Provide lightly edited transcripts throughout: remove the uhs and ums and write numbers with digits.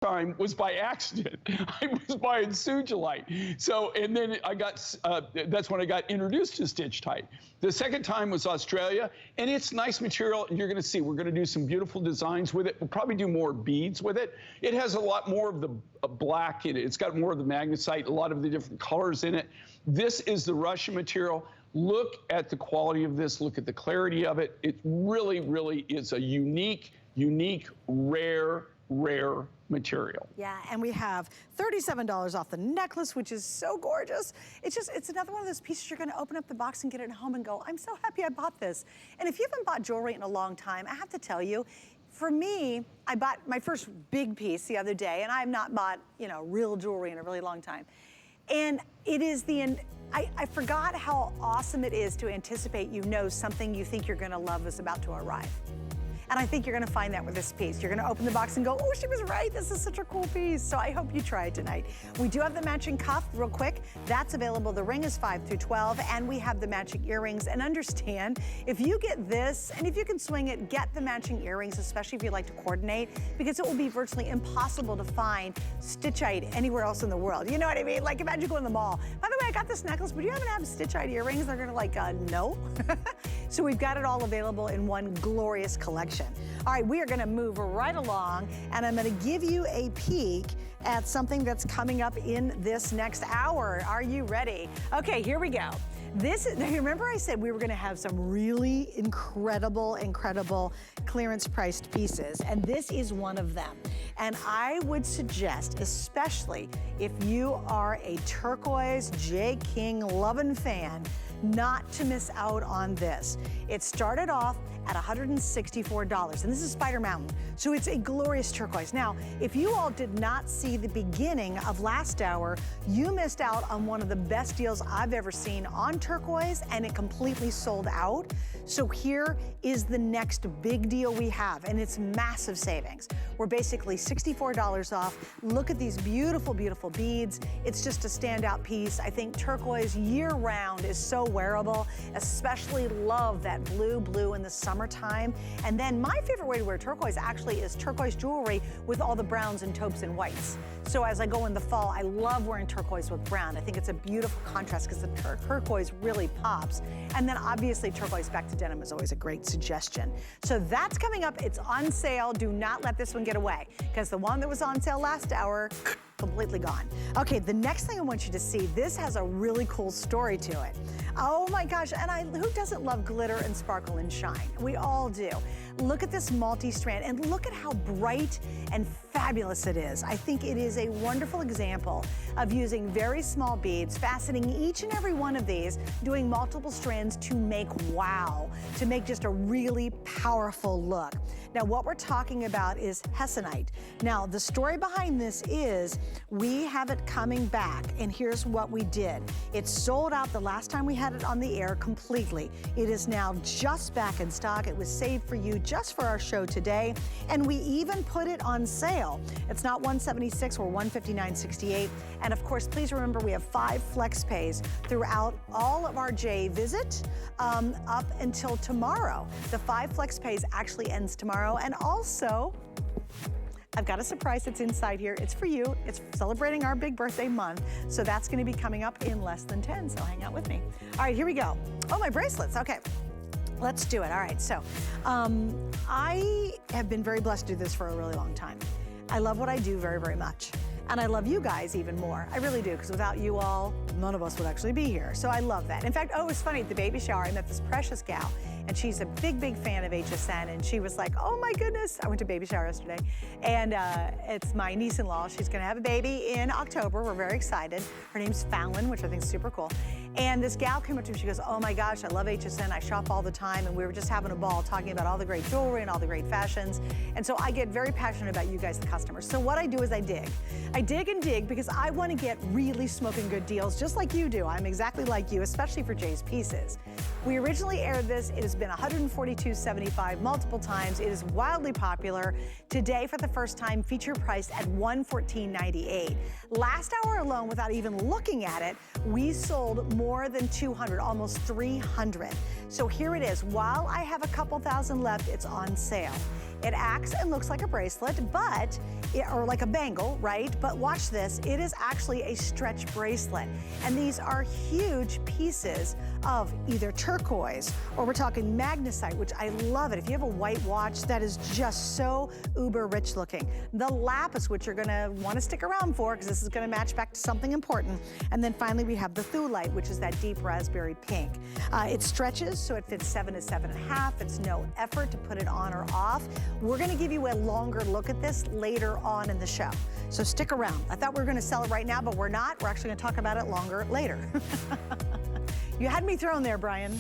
time was by accident. I was buying Sujilite. So, and then I got, that's when I got introduced to Stitch Tight. The second time was Australia, and it's nice material. You're gonna see, we're gonna do some beautiful designs with it. We'll probably do more beads with it. It has a lot more of the black in it. It's got more of the magnesite, a lot of the different colors in it. This is the Russian material. Look at the quality of this, look at the clarity of it. It really, really is a unique, rare material. Yeah, and we have $37 off the necklace, which is so gorgeous. It's another one of those pieces you're gonna open up the box and get it home and go, I'm so happy I bought this. And if you haven't bought jewelry in a long time, I have to tell you, for me, I bought my first big piece the other day, and I've not bought, you know, real jewelry in a really long time. And it is I forgot how awesome it is to anticipate, you know, something you think you're gonna love is about to arrive. And I think you're gonna find that with this piece. You're gonna open the box and go, oh, she was right, this is such a cool piece. So I hope you try it tonight. We do have the matching cuff, real quick. That's available, the ring is 5 through 12, and we have the matching earrings. And understand, if you get this, and if you can swing it, get the matching earrings, especially if you like to coordinate, because it will be virtually impossible to find Stitchite anywhere else in the world. You know what I mean? Like, imagine going to the mall. By the way, I got this necklace, but you happen to have Stitchite earrings? They're gonna like, no. So we've got it all available in one glorious collection. All right, we are gonna move right along, and I'm gonna give you a peek at something that's coming up in this next hour. Are you ready? Okay, here we go. This is, now remember I said we were gonna have some really incredible clearance priced pieces, and this is one of them. And I would suggest, especially if you are a turquoise J. King loving fan, not to miss out on this. It started off at $164, and this is Spider Mountain, so it's a glorious turquoise. Now, if you all did not see the beginning of last hour, you missed out on one of the best deals I've ever seen on turquoise, and it completely sold out. So here is the next big deal we have, and it's massive savings. We're basically $64 off. Look at these beautiful, beautiful beads. It's just a standout piece. I think turquoise year-round is so wearable, especially love that blue in the summertime. And then my favorite way to wear turquoise actually is turquoise jewelry with all the browns and taupes and whites. So as I go in the fall, I love wearing turquoise with brown. I think it's a beautiful contrast because the turquoise really pops. And then obviously turquoise back to denim is always a great suggestion. So that's coming up, it's on sale. Do not let this one get away, because the one that was on sale last hour, completely gone. Okay, the next thing I want you to see, this has a really cool story to it. Oh my gosh, and who doesn't love glitter and sparkle and shine? We all do. Look at this multi-strand, and look at how bright and fabulous it is. I think it is a wonderful example of using very small beads, fastening each and every one of these, doing multiple strands to make wow, to make just a really powerful look. Now, what we're talking about is Hessianite. Now, the story behind this is we have it coming back, and here's what we did. It sold out the last time we had it on the air completely. It is now just back in stock. It was saved for you just for our show today, and we even put it on sale. It's not $176, we're $159.68. And of course, please remember we have 5 flex pays throughout all of our J visit up until tomorrow. The 5 flex pays actually ends tomorrow, and also, I've got a surprise that's inside here. It's for you. It's celebrating our big birthday month. So that's gonna be coming up in less than 10, so hang out with me. All right, here we go. Oh, my bracelets, okay. Let's do it, all right. So I have been very blessed to do this for a really long time. I love what I do very much. And I love you guys even more. I really do, because without you all, none of us would actually be here. So I love that. In fact, oh, it was funny, at the baby shower, I met this precious gal, and she's a big fan of HSN, and she was like, oh my goodness. I went to baby shower yesterday, and it's my niece-in-law. She's gonna have a baby in October. We're very excited. Her name's Fallon, which I think is super cool. And this gal came up to me, she goes, oh my gosh, I love HSN, I shop all the time, and we were just having a ball talking about all the great jewelry and all the great fashions. And so I get very passionate about you guys, the customers. So what I do is I dig. I dig and dig because I want to get really smoking good deals, just like you do. I'm exactly like you, especially for Jay's pieces. We originally aired this. It has been $142.75 multiple times. It is wildly popular. Today, for the first time, feature priced at $114.98. Last hour alone, without even looking at it, we sold more than 200, almost 300. So here it is. While I have a couple thousand left, it's on sale. It acts and looks like a bracelet, or like a bangle, right? But watch this, it is actually a stretch bracelet. And these are huge pieces of either turquoise, or we're talking magnesite, which I love it. If you have a white watch, that is just so uber rich looking. The lapis, which you're gonna wanna stick around for, because this is gonna match back to something important. And then finally we have the thulite, which is that deep raspberry pink. It stretches, so it fits 7 to 7.5. It's no effort to put it on or off. We're gonna give you a longer look at this later on in the show. So stick around. I thought we were gonna sell it right now, but we're not. We're actually gonna talk about it longer later. You had me thrown there, Brian.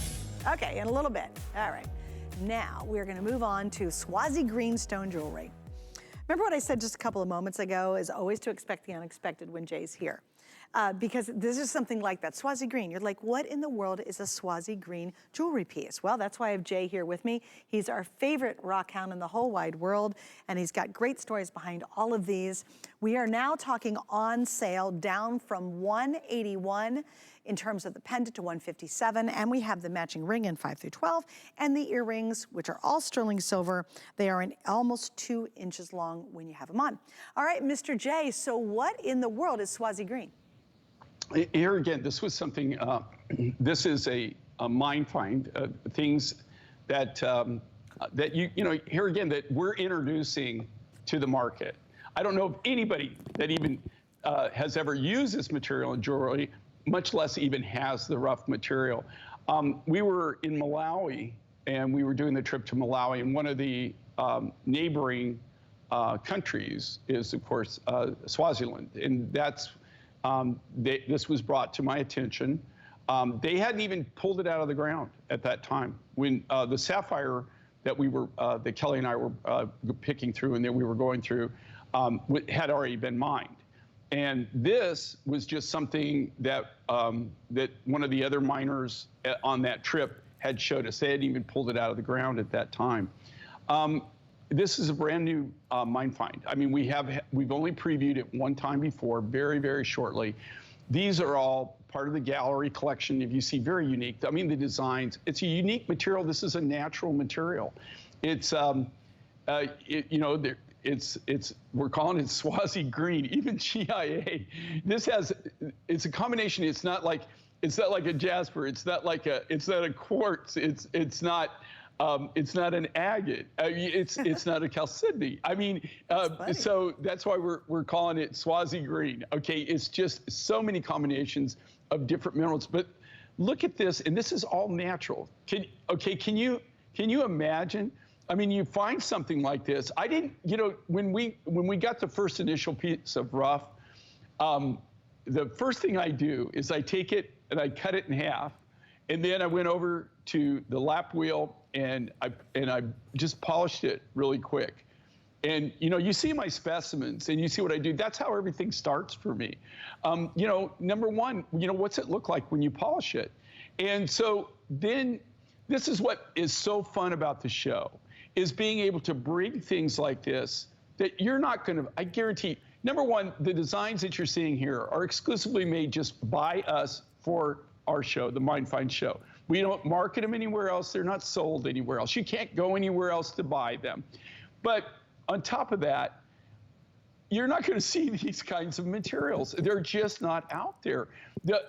Okay, in a little bit. All right. Now we're gonna move on to Swazi green stone jewelry. Remember what I said just a couple of moments ago is always to expect the unexpected when Jay's here. Because this is something like that, Swazi green. You're like, what in the world is a Swazi green jewelry piece? Well, that's why I have Jay here with me. He's our favorite rock hound in the whole wide world, and he's got great stories behind all of these. We are now talking on sale down from $181 in terms of the pendant to $157, and we have the matching ring in 5 through 12, and the earrings, which are all sterling silver. They are almost 2 inches long when you have them on. All right, Mr. Jay, so what in the world is Swazi green? Here again, this was something, this is a mine find, things that, that you know, here again, that we're introducing to the market. I don't know of anybody that even has ever used this material in jewelry, much less even has the rough material. We were in Malawi, and we were doing the trip to Malawi, and one of the neighboring countries is, of course, Swaziland, and that's this was brought to my attention. They hadn't even pulled it out of the ground at that time when the sapphire that that Kelly and I were picking through and that we were going through had already been mined. And this was just something that that one of the other miners on that trip had showed us. They hadn't even pulled it out of the ground at that time. This is a brand new mine find. I mean, we've only previewed it one time before, very, very shortly. These are all part of the gallery collection. If you see, very unique. I mean, the designs, it's a unique material. This is a natural material. It's, you know, we're calling it Swazi green, even GIA. It's a combination. It's not like a jasper. It's not a quartz. It's not an agate. It's not a chalcedony. I mean, so that's why we're calling it Swazi green. Okay, it's just so many combinations of different minerals. But look at this, and this is all natural. Can you imagine? I mean, you find something like this. I didn't, you know, when we got the first initial piece of rough, the first thing I do is I take it and I cut it in half, and then I went over to the lap wheel and I just polished it really quick. And, you know, you see my specimens and you see what I do. That's how everything starts for me. You know, number one, you know, what's it look like when you polish it? And so then this is what is so fun about the show, is being able to bring things like this that you're not going to, I guarantee, number one, the designs that you're seeing here are exclusively made just by us for our show, the Mine Find Show. We don't market them anywhere else. They're not sold anywhere else. You can't go anywhere else to buy them. But on top of that, you're not going to see these kinds of materials. They're just not out there.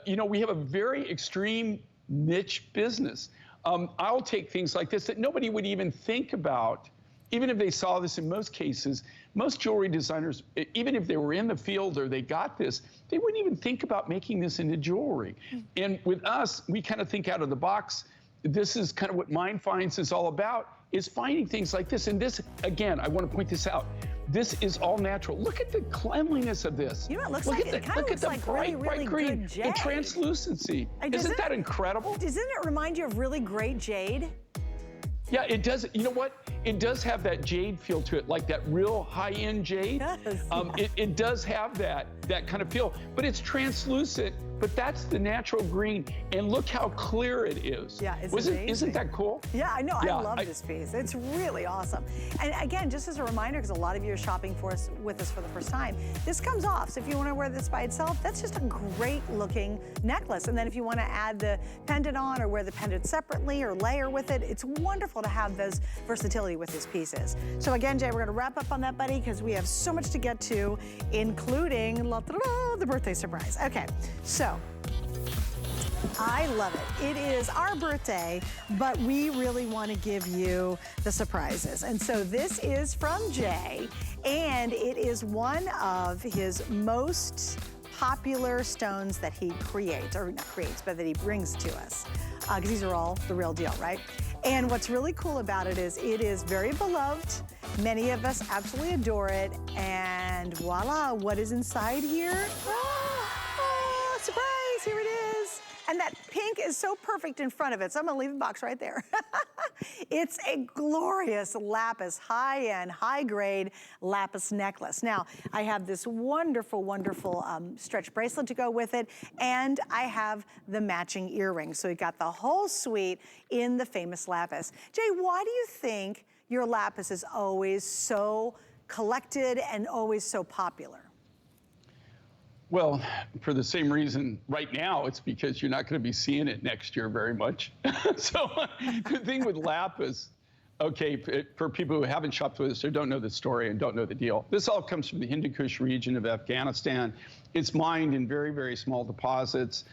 You know, we have a very extreme niche business. I'll take things like this that nobody would even think about, even if they saw this in most cases. Most jewelry designers, even if they were in the field or they got this, they wouldn't even think about making this into jewelry. And with us, we kind of think out of the box. This is kind of what Mine Finds is all about, is finding things like this. And this, again, I want to point this out. This is all natural. Look at the cleanliness of this. You know, it looks like it kind of looks like really, really green good jade. and translucency. Isn't that incredible? Doesn't it remind you of really great jade? Yeah, it does. You know what? It does have that jade feel to it, like that real high-end jade. It does. It does have that kind of feel, but it's translucent but that's the natural green. And look how clear it is. Yeah, it's amazing. Isn't that cool? Yeah, I know. Yeah, I love this piece. It's really awesome. And again, just as a reminder, because a lot of you are shopping with us for the first time, this comes off. So if you want to wear this by itself, that's just a great looking necklace. And then if you want to add the pendant on or wear the pendant separately or layer with it, it's wonderful to have those versatility with these pieces. So again, Jay, we're going to wrap up on that, buddy, because we have so much to get to, including the birthday surprise. Okay, so I love it. It is our birthday, but we really want to give you the surprises. And so this is from Jay, and it is one of his most popular stones that he creates, or not creates, but that he brings to us, because these are all the real deal, right? And what's really cool about it is very beloved. Many of us absolutely adore it. And voila, what is inside here? Oh, surprise, here it is. And that pink is so perfect in front of it, so I'm gonna leave the box right there. It's a glorious lapis, high-end, high-grade lapis necklace. Now, I have this wonderful, wonderful stretch bracelet to go with it, and I have the matching earrings. So we got the whole suite in the famous lapis. Jay, why do you think your lapis is always so collected and always so popular? Well, for the same reason right now, it's because you're not going to be seeing it next year very much. So the thing with lapis, okay, for people who haven't shopped with us or don't know the story and don't know the deal, this all comes from the Hindu Kush region of Afghanistan. It's mined in very, very small deposits.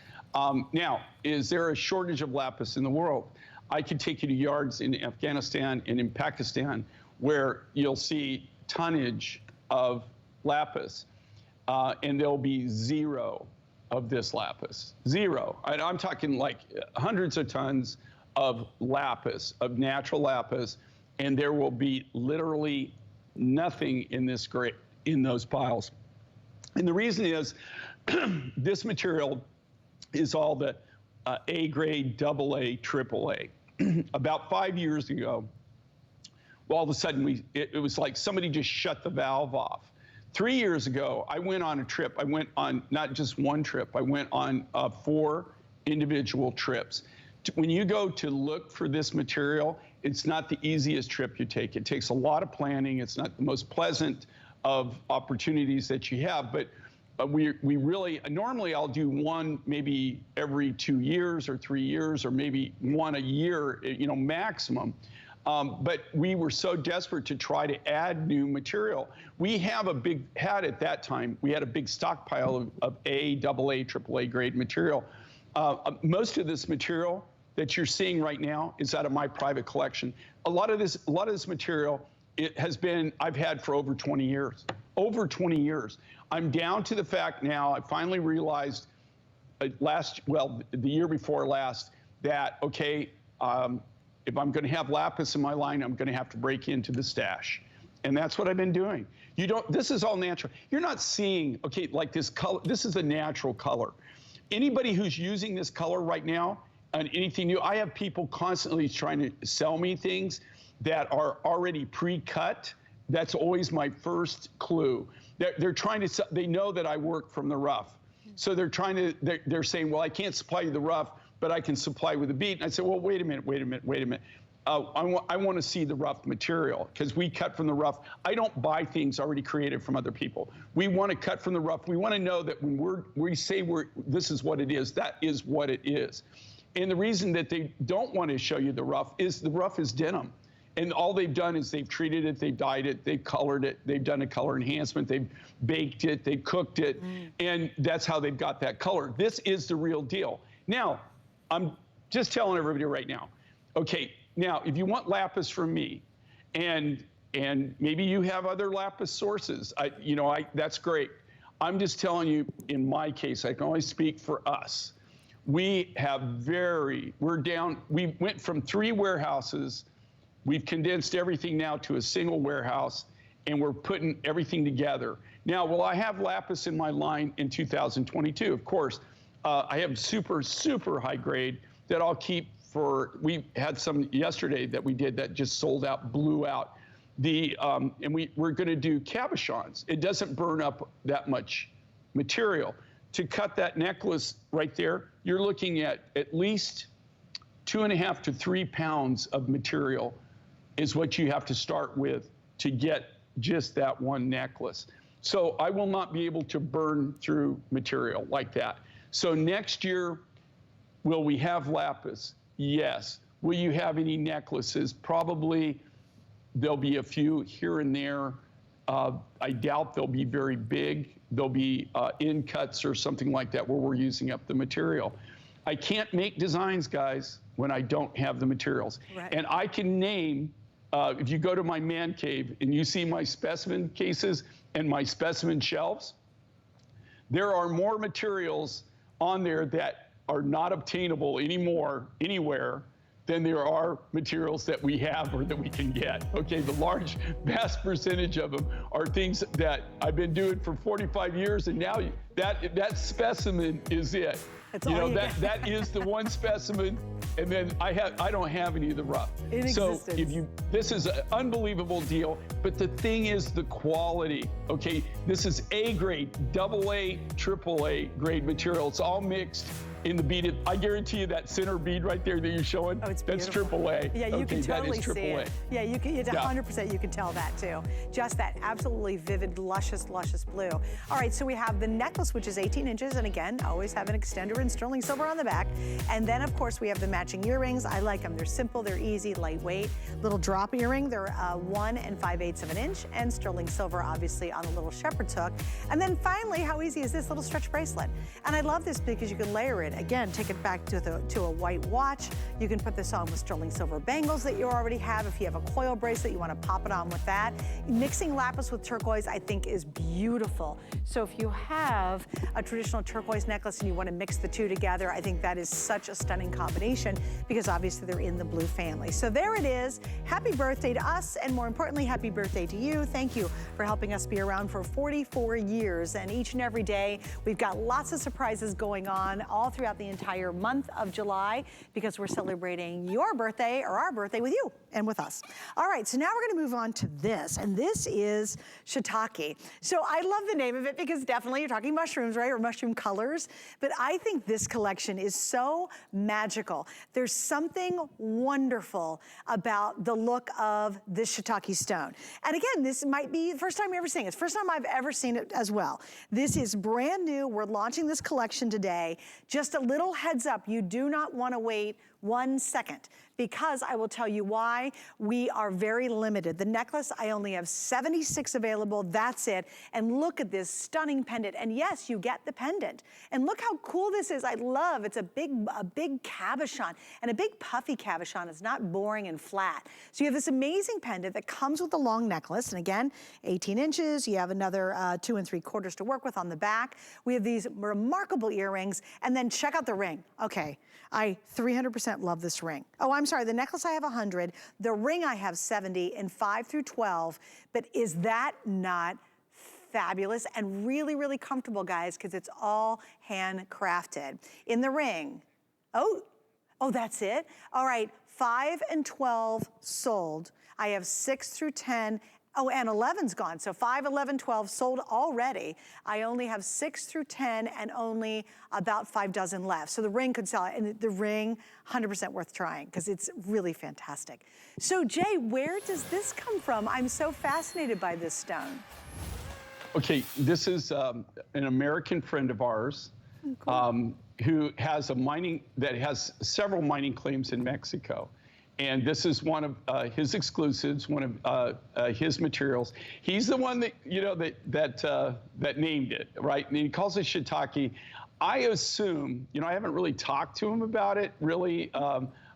Now, is there a shortage of lapis in the world? I could take you to yards in Afghanistan and in Pakistan where you'll see tonnage of lapis. And there'll be zero of this lapis. Zero. I'm talking like hundreds of tons of lapis, of natural lapis, and there will be literally nothing in those piles. And the reason is this material is all the A grade, AA, AAA. About 5 years ago, all of a sudden it was like somebody just shut the valve off. 3 years ago, I went on a trip. I went on not just one trip, I went on 4 individual trips. When you go to look for this material, it's not the easiest trip you take. It takes a lot of planning. It's not the most pleasant of opportunities that you have, but we really, normally I'll do one maybe every 2 years or 3 years, or maybe one a year, maximum. But we were so desperate to try to add new material. We have had at that time, we had a big stockpile of A, AA, AAA grade material. Most of this material that you're seeing right now is out of my private collection. A lot of this material, I've had for over 20 years. Over 20 years. I'm down to the fact now, I finally realized the year before last, that, okay, if I'm going to have lapis in my line, I'm going to have to break into the stash. And that's what I've been doing. This is all natural. You're not seeing, okay, like this color, this is a natural color. Anybody who's using this color right now on anything new, I have people constantly trying to sell me things that are already pre-cut. That's always my first clue. They're trying to, they know that I work from the rough. So they're saying, well, I can't supply you the rough, but I can supply with a bead. And I said, well, wait a minute. I want to see the rough material, because we cut from the rough. I don't buy things already created from other people. We want to cut from the rough. We want to know that when we say this is what it is, that is what it is. And the reason that they don't want to show you the rough is denim. And all they've done is they've treated it, they've dyed it, they've colored it, they've done a color enhancement, they've baked it, they've cooked it, and that's how they've got that color. This is the real deal. Now, I'm just telling everybody right now, okay, now, if you want lapis from me, and maybe you have other lapis sources, that's great. I'm just telling you, in my case, I can only speak for us. We went from 3 warehouses. We've condensed everything now to a single warehouse, and we're putting everything together. Now, will I have lapis in my line in 2022? Of course. I have super, super high grade that I'll keep we had some yesterday that we did that just sold out, blew out. And we're going to do cabochons. It doesn't burn up that much material. to cut that necklace right there, you're looking at least 2.5 to 3 pounds of material is what you have to start with to get just that one necklace. So I will not be able to burn through material like that. So next year, will we have lapis? Yes. Will you have any necklaces? Probably there'll be a few here and there. I doubt they'll be very big. They'll be in cuts or something like that where we're using up the material. I can't make designs, guys, when I don't have the materials. Right. And I can name, if you go to my man cave and you see my specimen cases and my specimen shelves, there are more materials on there that are not obtainable anymore, anywhere, than there are materials that we have or that we can get. Okay, the large, vast percentage of them are things that I've been doing for 45 years, and now that specimen is it. It's you all know, you that is the one specimen, and then I don't have any of the rough. In so existence. this is an unbelievable deal, but the thing is the quality. Okay, this is A grade, AA, AAA grade material. It's all mixed in the beaded. I guarantee you that center bead right there that you're showing, oh, it's that's beautiful. AAA. Yeah, you can totally see it. Yeah, you can. It's 100%. You can tell that too. Just that absolutely vivid, luscious blue. All right, so we have the necklace, which is 18 inches, and again, always have an extender in sterling silver on the back. And then, of course, we have the matching earrings. I like them. They're simple, they're easy, lightweight. Little drop earring. They're 1 5/8 of an inch, and sterling silver, obviously, on the little shepherd's hook. And then finally, how easy is this little stretch bracelet? And I love this because you can layer it. Again, take it back to a white watch. You can put this on with sterling silver bangles that you already have. If you have a coil bracelet, you want to pop it on with that. Mixing lapis with turquoise, I think, is beautiful. So if you have a traditional turquoise necklace and you want to mix the two together, I think that is such a stunning combination because obviously they're in the blue family. So there it is. Happy birthday to us, and more importantly, happy birthday to you. Thank you for helping us be around for 44 years. And each and every day, we've got lots of surprises going on all throughout the entire month of July because we're celebrating your birthday or our birthday with you and with us. All right, so now we're gonna move on to this, and this is shiitake. So I love the name of it because definitely you're talking mushrooms, right, or mushroom colors, but I think this collection is so magical. There's something wonderful about the look of this shiitake stone. And again, this might be the first time you're ever seeing it. It's the first time I've ever seen it as well. This is brand new. We're launching this collection today. Just a little heads up, you do not want to wait 1 second because I will tell you why. We are very limited. The necklace, I only have 76 available, that's it. And look at this stunning pendant. And yes, you get the pendant. And look how cool this is. I love, it's a big cabochon and a big puffy cabochon. It's not boring and flat. So you have this amazing pendant that comes with a long necklace. And again, 18 inches, you have another 2 3/4 to work with on the back. We have these remarkable earrings. And then check out the ring. Okay, I 300% love this ring. Oh, I'm sorry, the necklace I have 100, the ring I have 70 in 5 through 12, but is that not fabulous and really, really comfortable, guys, because it's all handcrafted. In the ring, oh, that's it? All right, 5 and 12 sold. I have 6 through 10. Oh, and 11's gone. So 5, 11, 12 sold already. I only have 6 through 10 and only about 5 dozen left. So the ring could sell it. And the ring, 100% worth trying because it's really fantastic. So Jay, where does this come from? I'm so fascinated by this stone. Okay, this is an American friend of ours who has has several mining claims in Mexico. And this is one of his exclusives, one of his materials. He's the one that, you know, that named it, right? And he calls it shiitake. I assume, you know, I haven't really talked to him about it, really,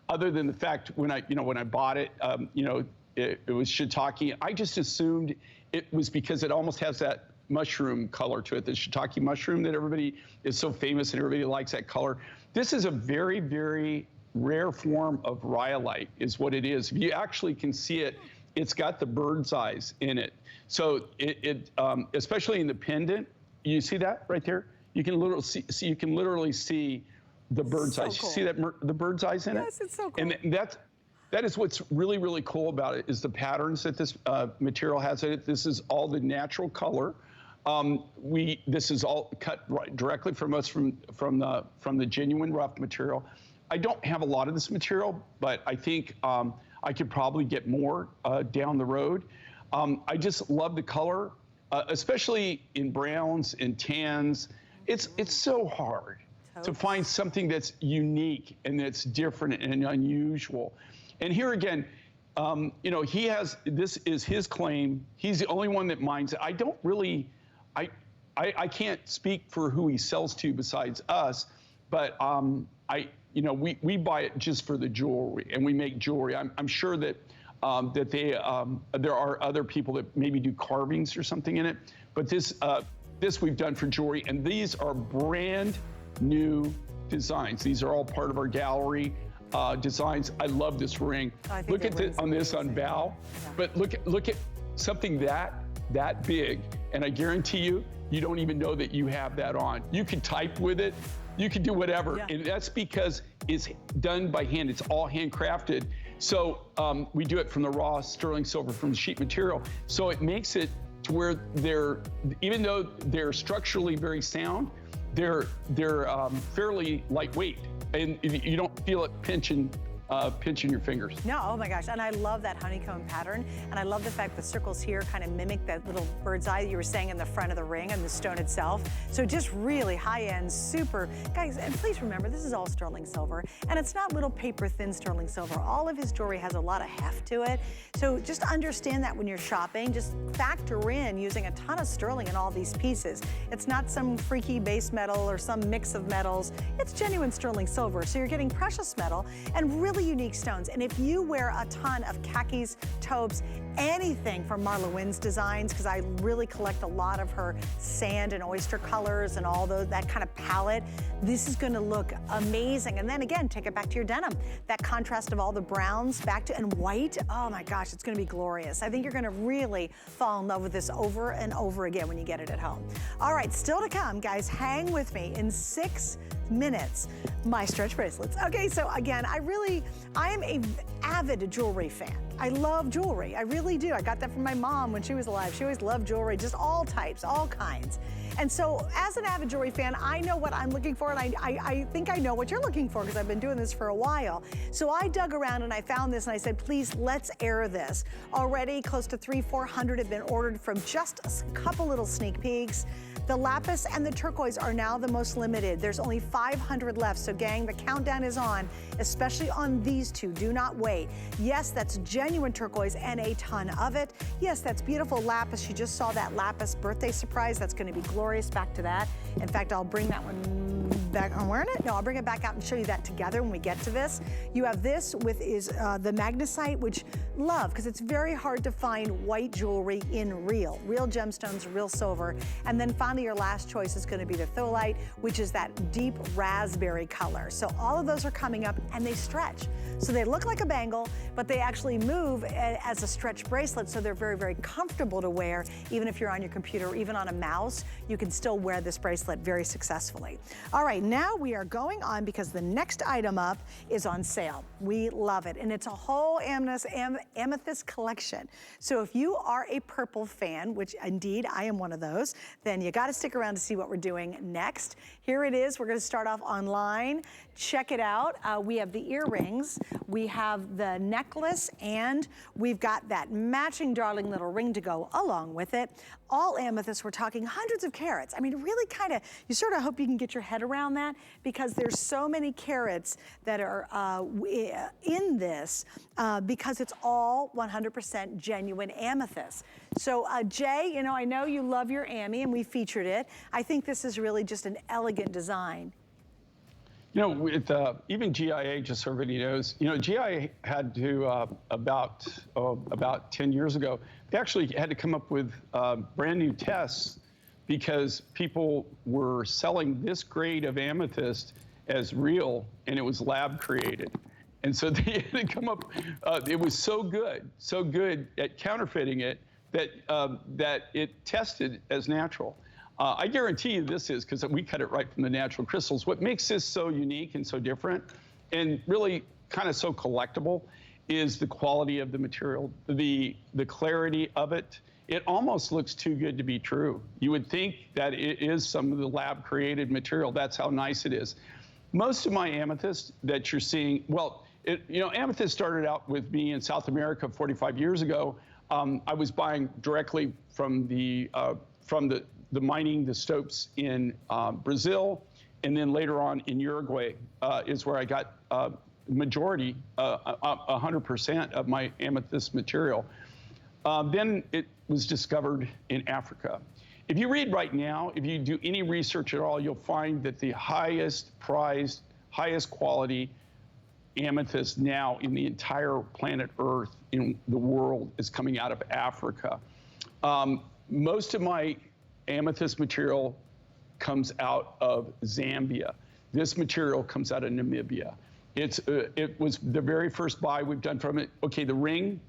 other than the fact when I bought it, you know, it was shiitake. I just assumed it was because it almost has that mushroom color to it, the shiitake mushroom that everybody is so famous and everybody likes that color. This is a very, very rare form of rhyolite is what it is. If you actually can see it, it's got the bird's eyes in it. So especially in the pendant, you see that right there? You can literally see the bird's eyes. Cool. You see that the bird's eyes in it? Yes, it's so cool. And that is what's really, really cool about it is the patterns that this material has in it. This is all the natural color. This is all cut directly from us from the genuine rough material. I don't have a lot of this material, but I think I could probably get more down the road. I just love the color, especially in browns and tans. It's so hard to find something that's unique and that's different and unusual. And here again, you know, this is his claim. He's the only one that mines it. I don't really, I can't speak for who he sells to besides us, but you know, we buy it just for the jewelry, and we make jewelry. I'm sure that there are other people that maybe do carvings or something in it, but this we've done for jewelry, and these are brand new designs. These are all part of our gallery designs. I love this ring. Look at this on Val, but look at something that big, and I guarantee you, you don't even know that you have that on. You can type with it. You can do whatever, and that's because it's done by hand. It's all handcrafted. So we do it from the raw sterling silver from the sheet material. So it makes it to where even though they're structurally very sound, they're fairly lightweight, and you don't feel it pinching your fingers. No, oh my gosh, and I love that honeycomb pattern, and I love the fact the circles here kind of mimic that little bird's eye you were saying in the front of the ring and the stone itself. So just really high-end, super, guys, and please remember, this is all sterling silver, and it's not little paper thin sterling silver. All of his jewelry has a lot of heft to it, so just understand that when you're shopping, just factor in using a ton of sterling in all these pieces. It's not some freaky base metal or some mix of metals. It's genuine sterling silver, so you're getting precious metal and really unique stones. And if you wear a ton of khakis, taupes, anything from Marla Wynn's designs, because I really collect a lot of her sand and oyster colors and all that kind of palette, this is going to look amazing. And then again, take it back to your denim. That contrast of all the browns back to and white, oh my gosh, it's going to be glorious. I think you're going to really fall in love with this over and over again when you get it at home. All right, still to come, guys, hang with me in 6 minutes. My stretch bracelets. Okay, so again, I am an avid jewelry fan. I love jewelry, I really do. I got that from my mom when she was alive. She always loved jewelry, just all types, all kinds. And so as an avid jewelry fan, I know what I'm looking for, and I think I know what you're looking for because I've been doing this for a while. So I dug around and I found this and I said, please, let's air this. Already close to 300-400 have been ordered from just a couple little sneak peeks. The lapis and the turquoise are now the most limited. There's only 500 left. So gang, the countdown is on, especially on these two. Do not wait. Yes, that's genuine turquoise and a ton of it. Yes, that's beautiful lapis. You just saw that lapis birthday surprise. That's going to be glorious. Back to that. In fact, I'll bring that one back. I'm wearing it? No, I'll bring it back out and show you that together when we get to this. You have this with the magnesite, which love, because it's very hard to find white jewelry in real gemstones, real silver. And then finally, your last choice is going to be the tholite, which is that deep raspberry color. So all of those are coming up and they stretch. So they look like a bangle, but they actually move as a stretch bracelet. So they're very, very comfortable to wear. Even if you're on your computer or even on a mouse, you can still wear this bracelet very successfully. All right, now we are going on because the next item up is on sale. We love it. And it's a whole amethyst collection. So if you are a purple fan, which indeed I am one of those, then you got to stick around to see what we're doing next. Here it is. We're going to start off online. Check it out. We have the earrings, we have the necklace, and we've got that matching darling little ring to go along with it. All amethyst, we're talking hundreds of carats. I mean, really kind of, you sort of hope you can get your head around that because there's so many carats that are in this because it's all 100% genuine amethyst. So Jay, you know, I know you love your Amy and we featured it. I think this is really just an elegant design. You know, with even GIA, just so everybody knows, you know, GIA had to, about 10 years ago, they actually had to come up with brand new tests because people were selling this grade of amethyst as real and it was lab created. And so they had to come up, it was so good at counterfeiting it that, that it tested as natural. I guarantee you this is, because we cut it right from the natural crystals. What makes this so unique and so different and really kind of so collectible is the quality of the material, the clarity of it. it almost looks too good to be true. You would think that it is some of the lab created material. That's how nice it is. Most of my amethyst that you're seeing, well, amethyst started out with me in South America 45 years ago. I was buying directly from the mining, the stopes in Brazil, and then later on in Uruguay is where I got majority, 100% of my amethyst material. Then it was discovered in Africa. If you read right now, if you do any research at all, you'll find that the highest prized, highest quality amethyst now in the entire planet Earth in the world is coming out of Africa. Most of my amethyst material comes out of Zambia. This material comes out of Namibia. It was the very first buy we've done from it. Okay, the ring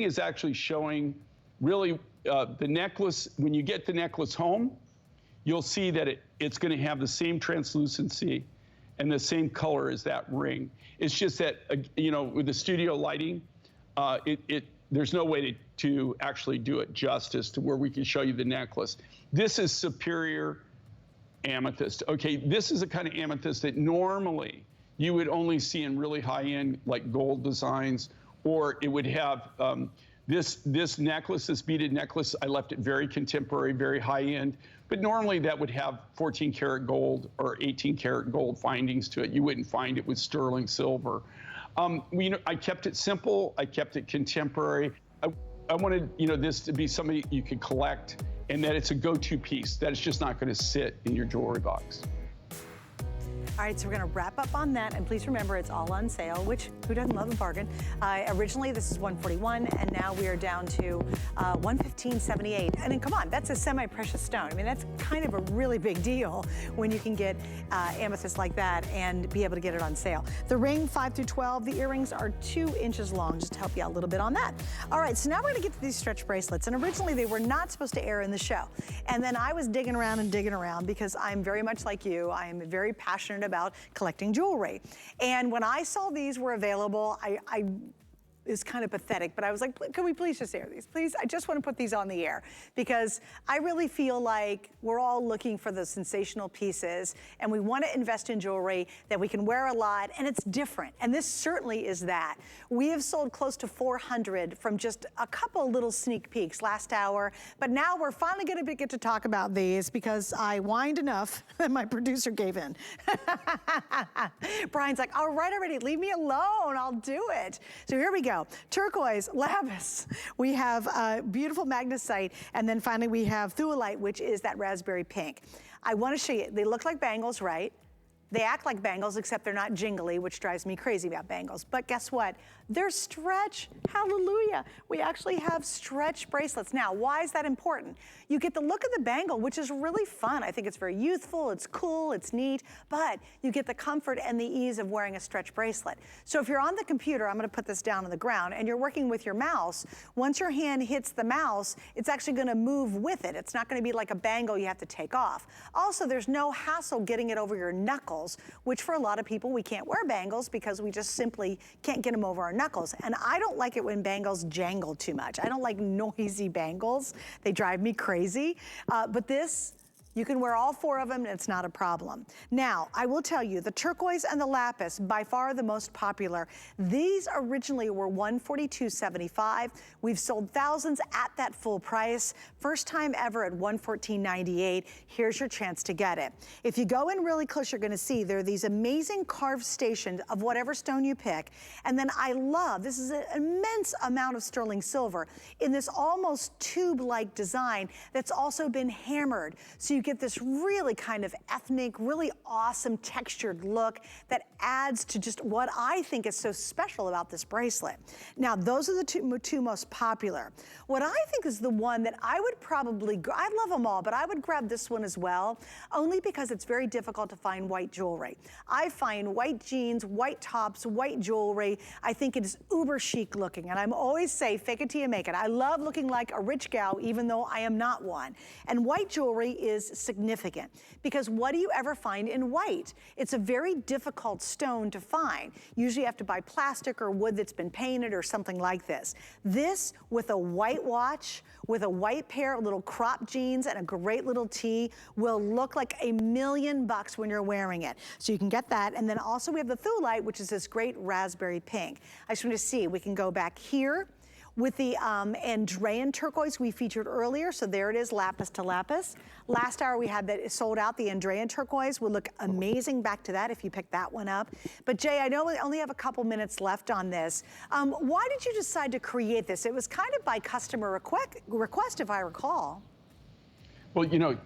is actually showing really the necklace. When you get the necklace home, you'll see that it's going to have the same translucency and the same color as that ring. It's just that, with the studio lighting, there's no way to actually do it justice to where we can show you the necklace. This is superior amethyst. Okay, this is a kind of amethyst that normally you would only see in really high-end, like gold designs, or it would have this necklace, this beaded necklace, I left it very contemporary, very high-end, but normally that would have 14 karat gold or 18 karat gold findings to it. You wouldn't find it with sterling silver. I kept it simple, I kept it contemporary. I wanted this to be something you could collect, and that it's a go-to piece, that it's just not going to sit in your jewelry box. All right, so we're gonna wrap up on that, and please remember it's all on sale, which who doesn't love a bargain? Originally this is $141, and now we are down to $115.78. And then come on, that's a semi-precious stone. I mean, that's kind of a really big deal when you can get amethyst like that and be able to get it on sale. The ring, 5 through 12. The earrings are 2 inches long, just to help you out a little bit on that. All right, so now we're gonna get to these stretch bracelets, and originally they were not supposed to air in the show. And then I was digging around because I'm very much like you. I am very passionate about collecting jewelry. And when I saw these were available, is kind of pathetic, but I was like, can we please just air these? Please, I just want to put these on the air because I really feel like we're all looking for the sensational pieces and we want to invest in jewelry that we can wear a lot and it's different. And this certainly is that. We have sold close to 400 from just a couple little sneak peeks last hour, but now we're finally going to get to talk about these because I whined enough that my producer gave in. Brian's like, all right, already, leave me alone, I'll do it. So here we go. Turquoise, lapis, we have beautiful magnesite, and then finally we have thuolite, which is that raspberry pink. I want to show you, they look like bangles, right? They act like bangles, except they're not jingly, which drives me crazy about bangles. But guess what? They're stretch. Hallelujah. We actually have stretch bracelets. Now, why is that important? You get the look of the bangle, which is really fun. I think it's very youthful, it's cool, it's neat, but you get the comfort and the ease of wearing a stretch bracelet. So if you're on the computer, I'm gonna put this down on the ground, and you're working with your mouse, once your hand hits the mouse, it's actually gonna move with it. It's not gonna be like a bangle you have to take off. Also, there's no hassle getting it over your knuckles, which for a lot of people, we can't wear bangles because we just simply can't get them over our knuckles. And I don't like it when bangles jangle too much. I don't like noisy bangles. They drive me crazy. But this, you can wear all 4 of them and it's not a problem. Now, I will tell you, the turquoise and the lapis, by far the most popular. These originally were $142.75. We've sold thousands at that full price. First time ever at $114.98. Here's your chance to get it. If you go in really close, you're gonna see there are these amazing carved stations of whatever stone you pick. And then I love, this is an immense amount of sterling silver in this almost tube-like design that's also been hammered. So you get this really kind of ethnic, really awesome textured look that adds to just what I think is so special about this bracelet. Now, those are the two most popular. What I think is the one that I would probably, I love them all, but I would grab this one as well, only because it's very difficult to find white jewelry. I find white jeans, white tops, white jewelry. I think it is uber chic looking, and I'm always say, fake it till you make it. I love looking like a rich gal, even though I am not one. And white jewelry is significant because what do you ever find in white? It's a very difficult stone to find. Usually you have to buy plastic or wood that's been painted or something like this. This with a white watch, with a white pair of little crop jeans and a great little tee will look like $1,000,000 when you're wearing it. So you can get that. And then also we have the Thulite, which is this great raspberry pink. I just want to see, we can go back here with the Andrean turquoise we featured earlier. So there it is, lapis to lapis. Last hour we had that sold out, the Andrean turquoise would look amazing back to that if you pick that one up. But Jay, I know we only have a couple minutes left on this. Why did you decide to create this? It was kind of by customer request, if I recall. Well, you know,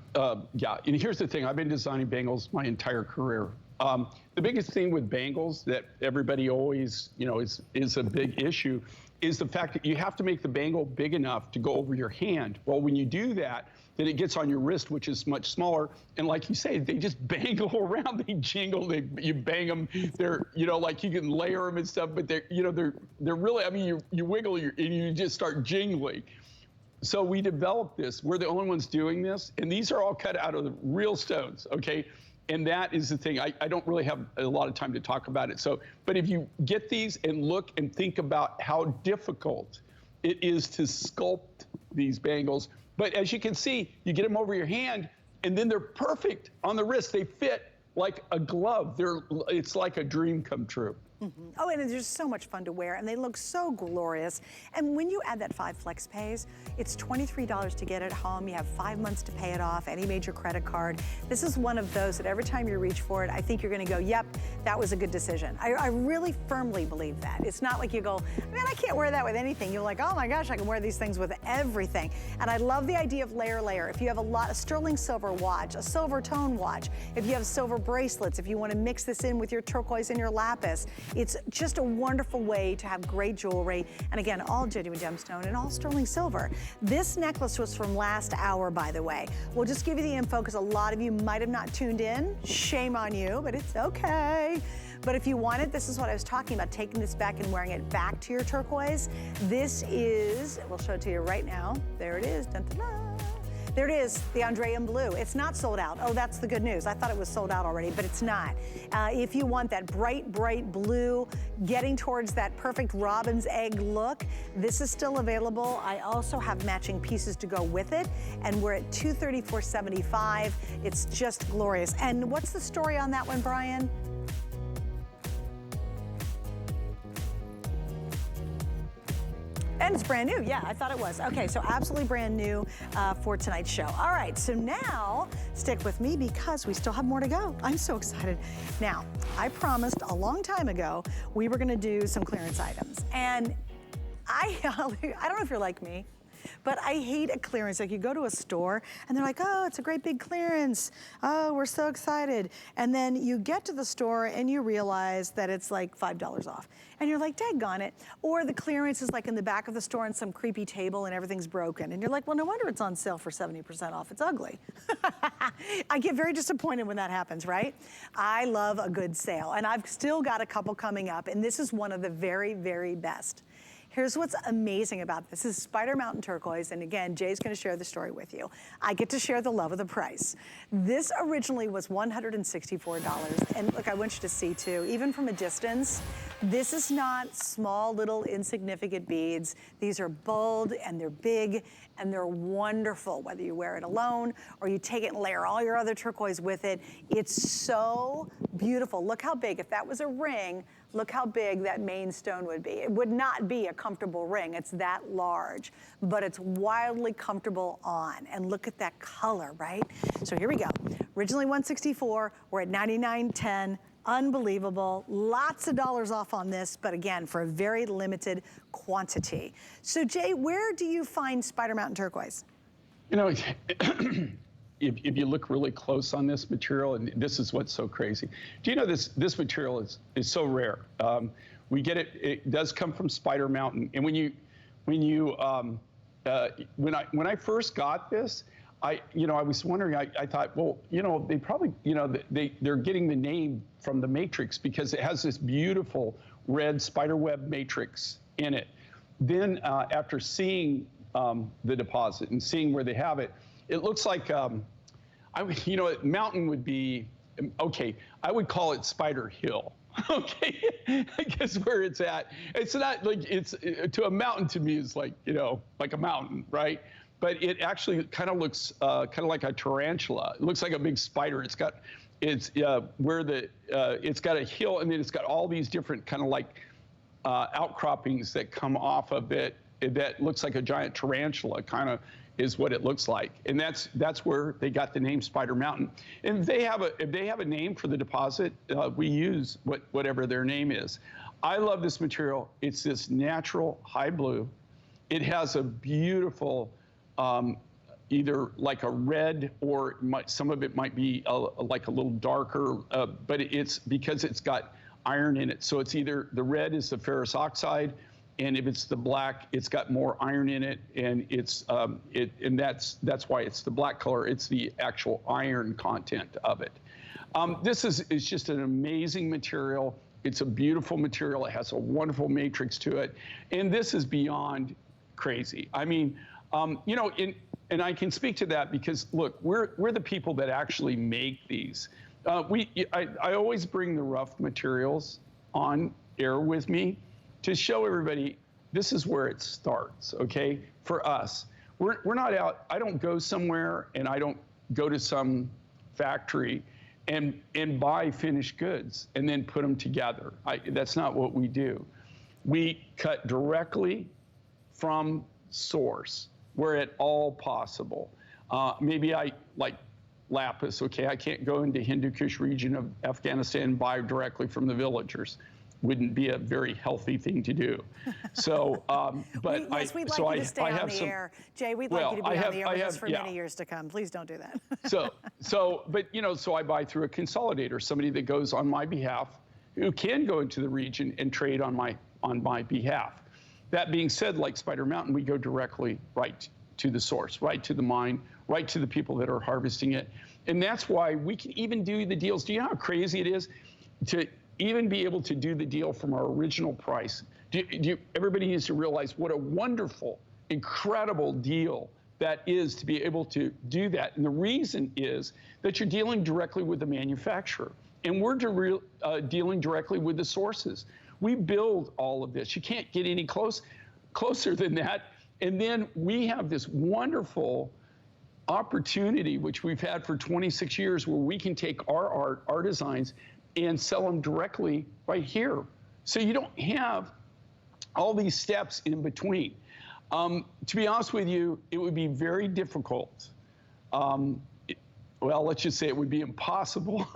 yeah, and here's the thing. I've been designing bangles my entire career. The biggest thing with bangles that everybody always, you know, is a big issue is the fact that you have to make the bangle big enough to go over your hand. Well, when you do that, then it gets on your wrist, which is much smaller. And like you say, they just bangle around, they jingle, you bang them. They're, you know, like you can layer them and stuff, but they're, you know, they're really, I mean, you wiggle and you just start jingling. So we developed this. We're the only ones doing this. And these are all cut out of the real stones, okay? And that is the thing. I don't really have a lot of time to talk about it. So, but if you get these and look and think about how difficult it is to sculpt these bangles. But as you can see, you get them over your hand and then they're perfect on the wrist. They fit like a glove. It's like a dream come true. Mm-hmm. Oh, and they're just so much fun to wear, and they look so glorious. And when you add that 5 flex pays, it's $23 to get it home. You have 5 months to pay it off, any major credit card. This is one of those that every time you reach for it, I think you're gonna go, yep, that was a good decision. I really firmly believe that. It's not like you go, man, I can't wear that with anything. You're like, oh my gosh, I can wear these things with everything. And I love the idea of layer. If you have a sterling silver watch, a silver tone watch, if you have silver bracelets, if you wanna mix this in with your turquoise and your lapis, it's just a wonderful way to have great jewelry. And again, all genuine gemstone and all sterling silver. This necklace was from last hour, by the way. We'll just give you the info because a lot of you might have not tuned in. Shame on you, but it's okay. But if you want it, this is what I was talking about, taking this back and wearing it back to your turquoise. This is, we'll show it to you right now. There it is. Dun, dun, dun. There it is, the Andrean blue. It's not sold out. Oh, that's the good news. I thought it was sold out already, but it's not. If you want that bright, bright blue, getting towards that perfect robin's egg look, this is still available. I also have matching pieces to go with it, and we're at $234.75. It's just glorious. And what's the story on that one, Brian? And it's brand new, yeah, I thought it was. Okay, so absolutely brand new for tonight's show. All right, so now stick with me because we still have more to go. I'm so excited. Now, I promised a long time ago we were gonna do some clearance items. And I don't know if you're like me, but I hate a clearance. Like you go to a store and they're like, oh, it's a great big clearance. Oh, we're so excited. And then you get to the store and you realize that it's like $5 off. And you're like, daggone it. Or the clearance is like in the back of the store on some creepy table and everything's broken. And you're like, well, no wonder it's on sale for 70% off. It's ugly. I get very disappointed when that happens, right? I love a good sale. And I've still got a couple coming up. And this is one of the very, very best. Here's what's amazing about this. This is Spider Mountain Turquoise, and again, Jay's gonna share the story with you. I get to share the love of the price. This originally was $164, and look, I want you to see too, even from a distance, this is not small, little, insignificant beads. These are bold, and they're big, and they're wonderful, whether you wear it alone, or you take it and layer all your other turquoise with it. It's so beautiful. Look how big, if that was a ring, look how big that main stone would be. It would not be a comfortable ring. It's that large, but it's wildly comfortable on. And look at that color, right? So here we go. Originally $164, we're at $99.10. Unbelievable. Lots of dollars off on this, but again, for a very limited quantity. So Jay, where do you find Spider Mountain Turquoise? You know, if you look really close on this material, and this is what's so crazy. Do you know this material is so rare? We get it. It does come from Spider Mountain, and when I first got this, I was wondering. I thought, well, they probably, they're getting the name from the matrix because it has this beautiful red spiderweb matrix in it. Then after seeing the deposit and seeing where they have it, it looks like you know, mountain would be, okay, I would call it Spider Hill. Okay, I guess where it's at. It's not like to a mountain to me is like, you know, like a mountain, right? But it actually kind of looks kind of like a tarantula. It looks like a big spider. It's got it's got a hill, and then it's got all these different kind of like outcroppings that come off of it. That looks like a giant tarantula, kind of is what it looks like, and that's where they got the name Spider Mountain. And if they have a name for the deposit, we use whatever their name is. I love this material. It's this natural high blue. It has a beautiful, either like a red, or some of it might be like a little darker, but it's because it's got iron in it. So it's either the red is the ferrous oxide, and if it's the black, it's got more iron in it, and and that's why it's the black color. It's the actual iron content of it. This is just an amazing material. It's a beautiful material. It has a wonderful matrix to it, and this is beyond crazy. I mean, you know, and I can speak to that because look, we're the people that actually make these. I always bring the rough materials on air with me to show everybody this is where it starts, okay? For us, we're not out. I don't go somewhere, and I don't go to some factory and buy finished goods and then put them together. That's not what we do. We cut directly from source where at all possible. Maybe I like lapis, okay? I can't go into Hindu Kush region of Afghanistan and buy directly from the villagers. Wouldn't be a very healthy thing to do. So, but yes, we'd like you to stay on the air. Jay, we'd like you to be on the air with us for many years to come. Please don't do that. But you know, so I buy through a consolidator, somebody that goes on my behalf, who can go into the region and trade on my behalf. That being said, like Spider Mountain, we go directly right to the source, right to the mine, right to the people that are harvesting it. And that's why we can even do the deals. Do you know how crazy it is to even be able to do the deal from our original price? Everybody needs to realize what a wonderful, incredible deal that is to be able to do that. And the reason is that you're dealing directly with the manufacturer, and we're dealing directly with the sources. We build all of this. You can't get any closer than that. And then we have this wonderful opportunity, which we've had for 26 years, where we can take our art, our designs, and sell them directly right here. So you don't have all these steps in between. To be honest with you, it would be very difficult. Well, let's just say it would be impossible,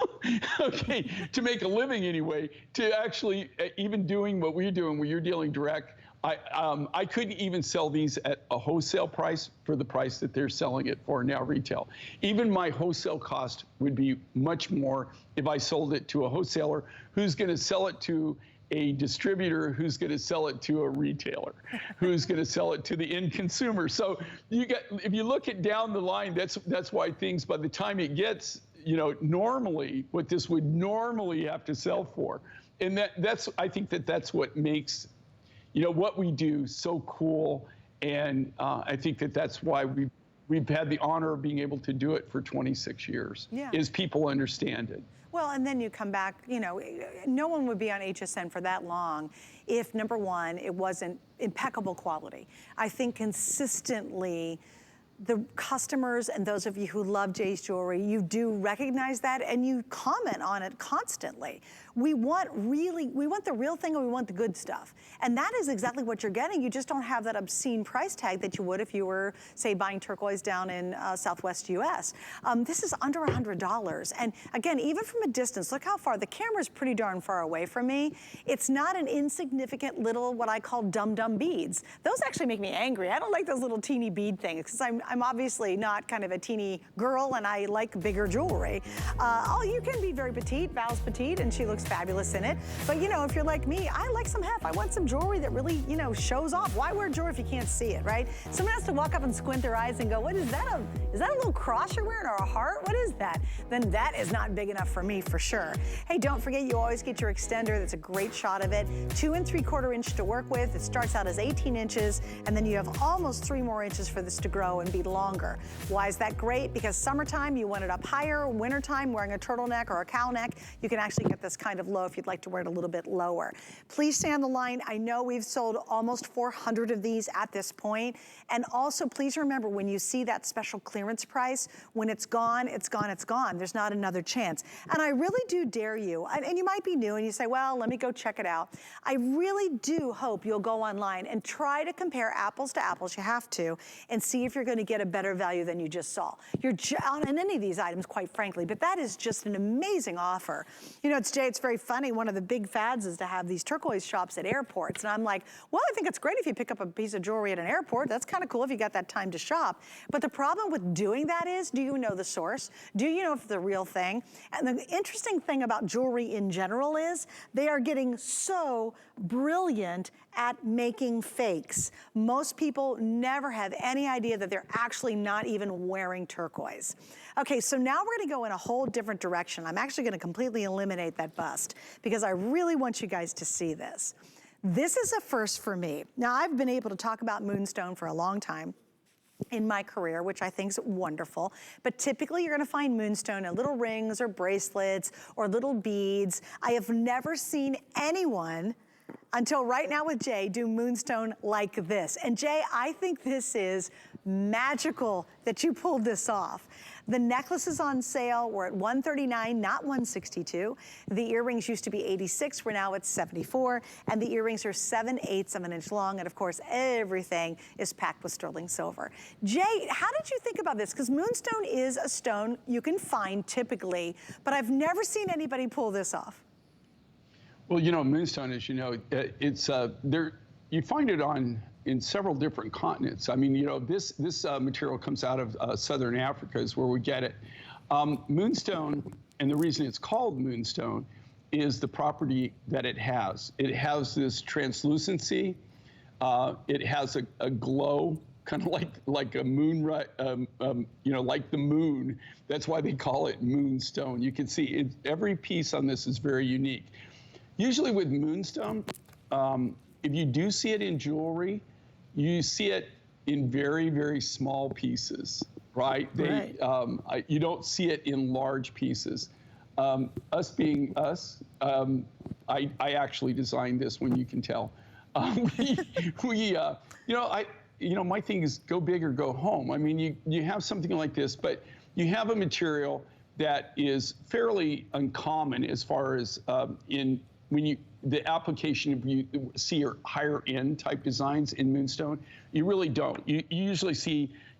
okay, to make a living anyway, to actually even doing what we're doing, where you're dealing direct. I couldn't even sell these at a wholesale price for the price that they're selling it for now retail. Even my wholesale cost would be much more if I sold it to a wholesaler who's going to sell it to a distributor, who's going to sell it to a retailer, who's going to sell it to the end consumer. So if you look at down the line, that's why things, by the time it gets, you know, normally what this would normally have to sell for, and I think that's what makes, you know, what we do so cool. And I think that's why we've had the honor of being able to do it for 26 years, is people understand it. Well, and then you come back, you know, no one would be on HSN for that long if, number one, it wasn't impeccable quality. I think consistently, the customers and those of you who love Jay's jewelry, you do recognize that and you comment on it constantly. We want the real thing, and we want the good stuff. And that is exactly what you're getting. You just don't have that obscene price tag that you would if you were, say, buying turquoise down in Southwest US. This is under $100. And again, even from a distance, look how far, the camera's pretty darn far away from me. It's not an insignificant little, what I call dum-dum beads. Those actually make me angry. I don't like those little teeny bead things, because I'm obviously not kind of a teeny girl, and I like bigger jewelry. You can be very petite. Val's petite, and she looks fabulous in it. But you know, if you're like me, I like some heft. I want some jewelry that really, you know, shows off. Why wear jewelry if you can't see it, right? Someone has to walk up and squint their eyes and go, what is that? Is that a little cross you're wearing, or a heart? What is that? Then that is not big enough for me, for sure. Hey, don't forget, you always get your extender. That's a great shot of it. 2 3/4 inch to work with. It starts out as 18 inches, and then you have almost 3 more inches for this to grow and be longer. Why is that great? Because summertime, you want it up higher. Wintertime, wearing a turtleneck or a cowl neck, you can actually get this kind of low if you'd like to wear it a little bit lower. Please stay on the line. I know we've sold almost 400 of these at this point. And also, please remember, when you see that special clearance price, when it's gone, it's gone, it's gone. There's not another chance. And I really do dare you, and you might be new and you say, well, let me go check it out. I really do hope you'll go online and try to compare apples to apples, you have to, and see if you're gonna get a better value than you just saw. You're on any of these items, quite frankly, but that is just an amazing offer. You know, Jay, it's very funny. One of the big fads is to have these turquoise shops at airports. And I'm like, well, I think it's great if you pick up a piece of jewelry at an airport. That's kind of cool if you got that time to shop. But the problem with doing that is, do you know the source? Do you know if it's the real thing? And the interesting thing about jewelry in general is they are getting so brilliant at making fakes. Most people never have any idea that they're actually not even wearing turquoise. Okay, so now we're gonna go in a whole different direction. I'm actually gonna completely eliminate that bust because I really want you guys to see this. This is a first for me. Now, I've been able to talk about moonstone for a long time in my career, which I think is wonderful. But typically you're gonna find moonstone in little rings or bracelets or little beads. I have never seen anyone until right now with Jay do moonstone like this. And Jay, I think this is magical that you pulled this off. The necklace is on sale. We're at $139, not $162. The earrings used to be $86. We're now at $74. And the earrings are 7/8 of an inch long. And of course, everything is packed with sterling silver. Jay, how did you think about this? Because moonstone is a stone you can find typically, but I've never seen anybody pull this off. Well, you know, moonstone, as you know, it's there. You find it in several different continents. I mean, you know, this material comes out of Southern Africa is where we get it. Moonstone, and the reason it's called moonstone, is the property that it has. It has this translucency. It has a glow, kind of like a moon, you know, like the moon. That's why they call it moonstone. You can see it, every piece on this is very unique. Usually with moonstone, if you do see it in jewelry, you see it in very, very small pieces, right? You don't see it in large pieces. Us being us, I actually designed this one, you can tell. You know, my thing is go big or go home. I mean, you have something like this, but you have a material that is fairly uncommon as far as the application of you see your higher end type designs in moonstone, you really don't. You usually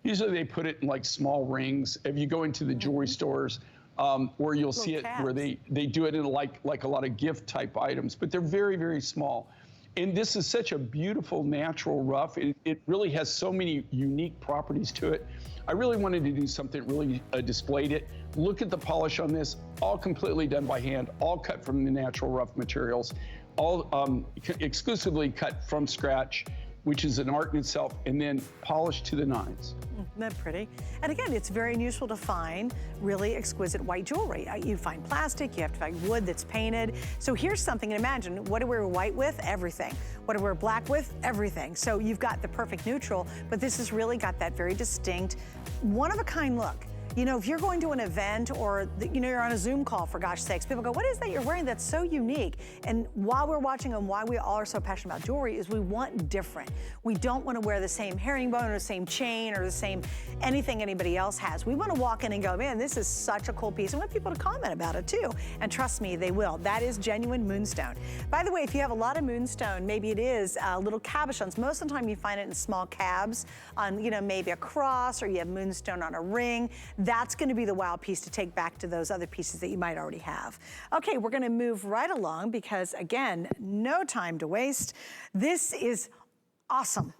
they put it in like small rings. If you go into the jewelry stores, or you'll see it where they do it in like a lot of gift type items, but they're very, very small. And this is such a beautiful natural rough. It really has so many unique properties to it. I really wanted to do something that really displayed it. Look at the polish on this, all completely done by hand, all cut from the natural rough materials, all exclusively cut from scratch, which is an art in itself, and then polished to the nines. Isn't that pretty? And again, it's very unusual to find really exquisite white jewelry. You find plastic, you have to find wood that's painted. So here's something, and imagine, what do we wear white with? Everything. What do we wear black with? Everything. So you've got the perfect neutral, but this has really got that very distinct, one-of-a-kind look. You know, if you're going to an event or, you know, you're on a Zoom call, for gosh sakes, people go, what is that you're wearing that's so unique? And while we're watching and why we all are so passionate about jewelry is we want different. We don't want to wear the same herringbone or the same chain or the same anything anybody else has. We want to walk in and go, man, this is such a cool piece. And we want people to comment about it too. And trust me, they will. That is genuine moonstone. By the way, if you have a lot of moonstone, maybe it is little cabochons. Most of the time you find it in small cabs on, you know, maybe a cross, or you have moonstone on a ring. That's going to be the wow piece to take back to those other pieces that you might already have. Okay, we're going to move right along because, again, no time to waste. This is awesome.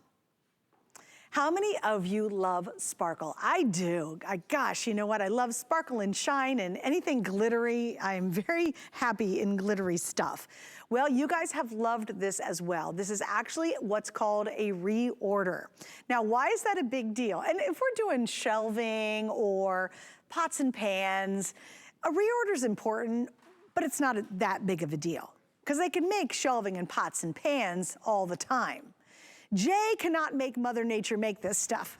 How many of you love sparkle? I do. Gosh, you know what? I love sparkle and shine and anything glittery. I am very happy in glittery stuff. Well, you guys have loved this as well. This is actually what's called a reorder. Now, why is that a big deal? And if we're doing shelving or pots and pans, a reorder is important, but it's not that big of a deal because they can make shelving and pots and pans all the time. Jay cannot make Mother Nature make this stuff.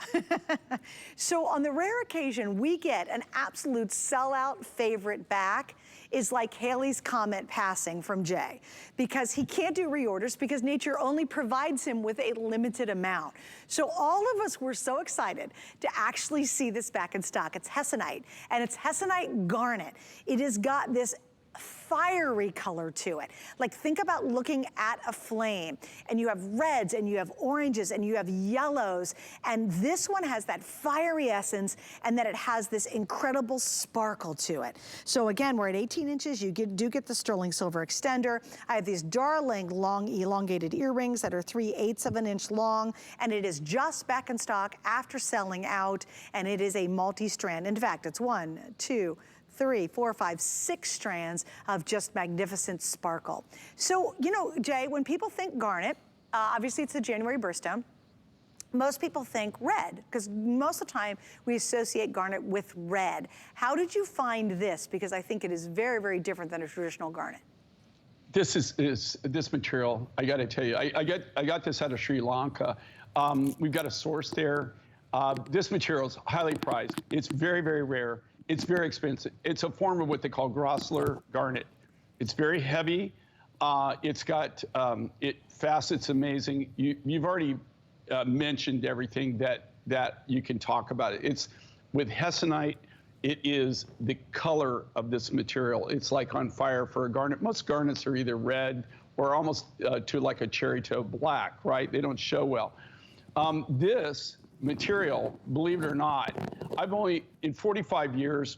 So on the rare occasion we get an absolute sellout favorite back, is like Halley's Comet passing from Jay, because he can't do reorders because nature only provides him with a limited amount. So all of us were so excited to actually see this back in stock. It's Hessianite, and it's Hessianite garnet. It has got this fiery color to it. Like, think about looking at a flame, and you have reds and you have oranges and you have yellows, and this one has that fiery essence, and then it has this incredible sparkle to it. So again, we're at 18 inches. You do get the sterling silver extender. I have these darling long elongated earrings that are 3/8 of an inch long, and it is just back in stock after selling out, and it is a multi-strand. In fact, it's 1, 2, 3, 4, 5, 6 strands of just magnificent sparkle. So, you know, Jay, when people think garnet, obviously it's the January birthstone. Most people think red, because most of the time we associate garnet with red. How did you find this? Because I think it is very, very different than a traditional garnet. This is this material, I got to tell you, I got this out of Sri Lanka. We've got a source there. This material is highly prized. It's very, very rare. It's very expensive. It's a form of what they call Grosler garnet. It's very heavy. It's got, it facets amazing. You've already mentioned everything that you can talk about it. It's with Hessianite, it is the color of this material. It's like on fire for a garnet. Most garnets are either red or almost to like a cherry toe black, right? They don't show well. This material, believe it or not, I've only, in 45 years,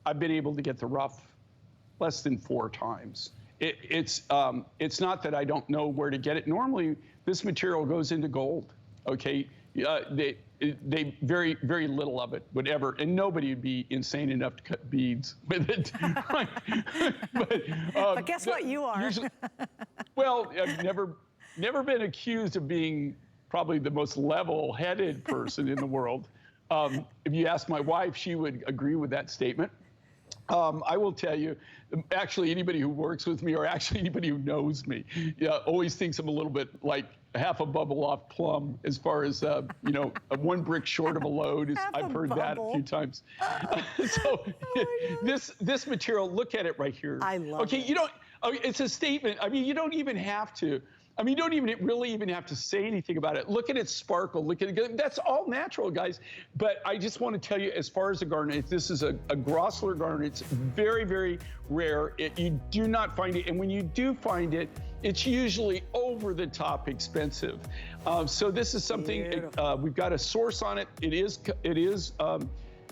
I've been able to get the rough less than 4 times. It's not that I don't know where to get it. Normally, this material goes into gold, okay? They very, very little of it would ever, and nobody would be insane enough to cut beads with it. Right? But guess what, you are. Usually, well, I've never been accused of being probably the most level-headed person in the world. If you ask my wife, she would agree with that statement. I will tell you, actually, anybody who works with me, or actually anybody who knows me, always thinks I'm a little bit like half a bubble off plum as far as, you know, 1 brick short of a load. I've heard that a few times. So this material, look at it right here. I love it. Okay, you don't, it's a statement. I mean, you don't even have to. I mean, you don't even really even have to say anything about it. Look at its sparkle. Look at it. That's all natural, guys. But I just want to tell you, as far as the garnet, this is a Grosler garnet. It's very, very rare. You do not find it. And when you do find it, it's usually over the top expensive. So this is something, we've got a source on it. It is,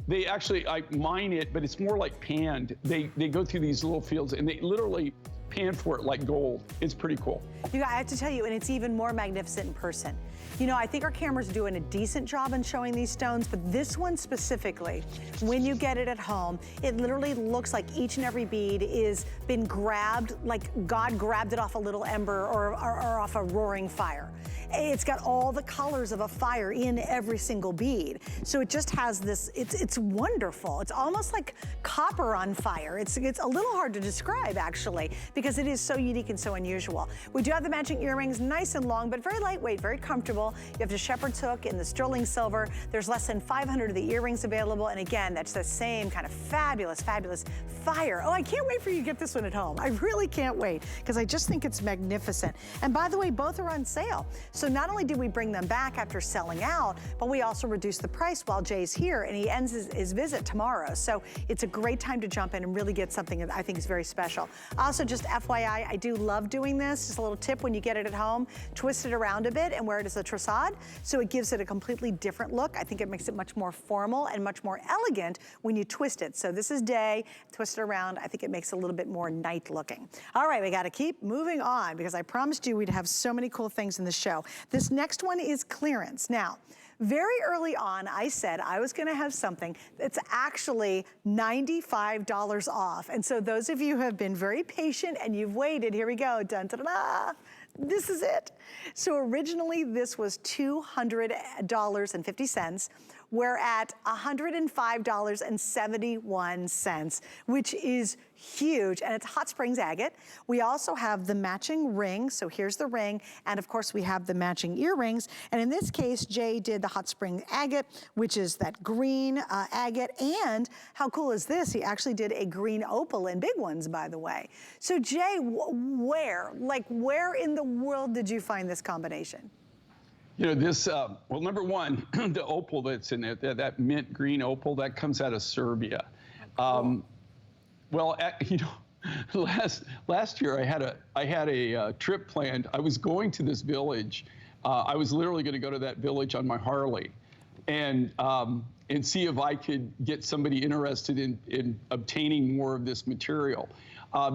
they actually, I mine it, but it's more like panned. They go through these little fields and they literally pan for it like gold. It's pretty cool. You know, I have to tell you, and it's even more magnificent in person. You know, I think our camera's doing a decent job in showing these stones, but this one specifically, when you get it at home, it literally looks like each and every bead is been grabbed, like God grabbed it off a little ember or off a roaring fire. It's got all the colors of a fire in every single bead. So it just has this, it's wonderful. It's almost like copper on fire. It's a little hard to describe, actually, because it is so unique and so unusual. We do have the matching earrings, nice and long, but very lightweight, very comfortable. You have the shepherd's hook in the sterling silver. There's less than 500 of the earrings available. And again, that's the same kind of fabulous, fabulous fire. Oh, I can't wait for you to get this one at home. I really can't wait, because I just think it's magnificent. And by the way, both are on sale. So not only did we bring them back after selling out, but we also reduced the price while Jay's here, and he ends his visit tomorrow. So it's a great time to jump in and really get something that I think is very special. Also, just FYI, I do love doing this. Just a little tip when you get it at home, twist it around a bit and wear it as a trousseau, so it gives it a completely different look. I think it makes it much more formal and much more elegant when you twist it. So this is day, twist it around. I think it makes it a little bit more night looking. All right, we got to keep moving on, because I promised you we'd have so many cool things in the show. This next one is clearance. Now, very early on, I said I was gonna have something that's actually $95 off. And so those of you who have been very patient and you've waited, here we go, dun, dun, dun, dun. This is it. So originally this was $200.50. we're at $105.71, which is huge, and it's hot springs agate. We also have the matching ring, so here's the ring, and of course we have the matching earrings, and in this case, Jay did the hot spring agate, which is that green agate, and how cool is this? He actually did a green opal in big ones, by the way. So Jay, where in the world did you find this combination? You know, this, well, number one, the opal that's in there, that mint green opal, that comes out of Serbia. Cool. Well, you know, last year I had a trip planned. I was going to this village. I was literally going to go to that village on my Harley, and see if I could get somebody interested in obtaining more of this material.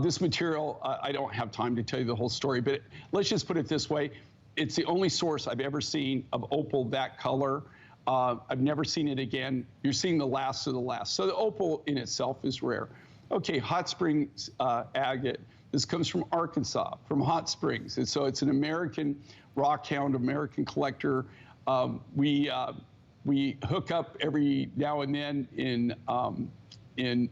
This material, I don't have time to tell you the whole story, but let's just put it this way. It's the only source I've ever seen of opal that color. I've never seen it again. You're seeing the last of the last. So the opal in itself is rare. Okay, Hot Springs agate. This comes from Arkansas, from Hot Springs. And so it's an American rockhound, American collector. We hook up every now and then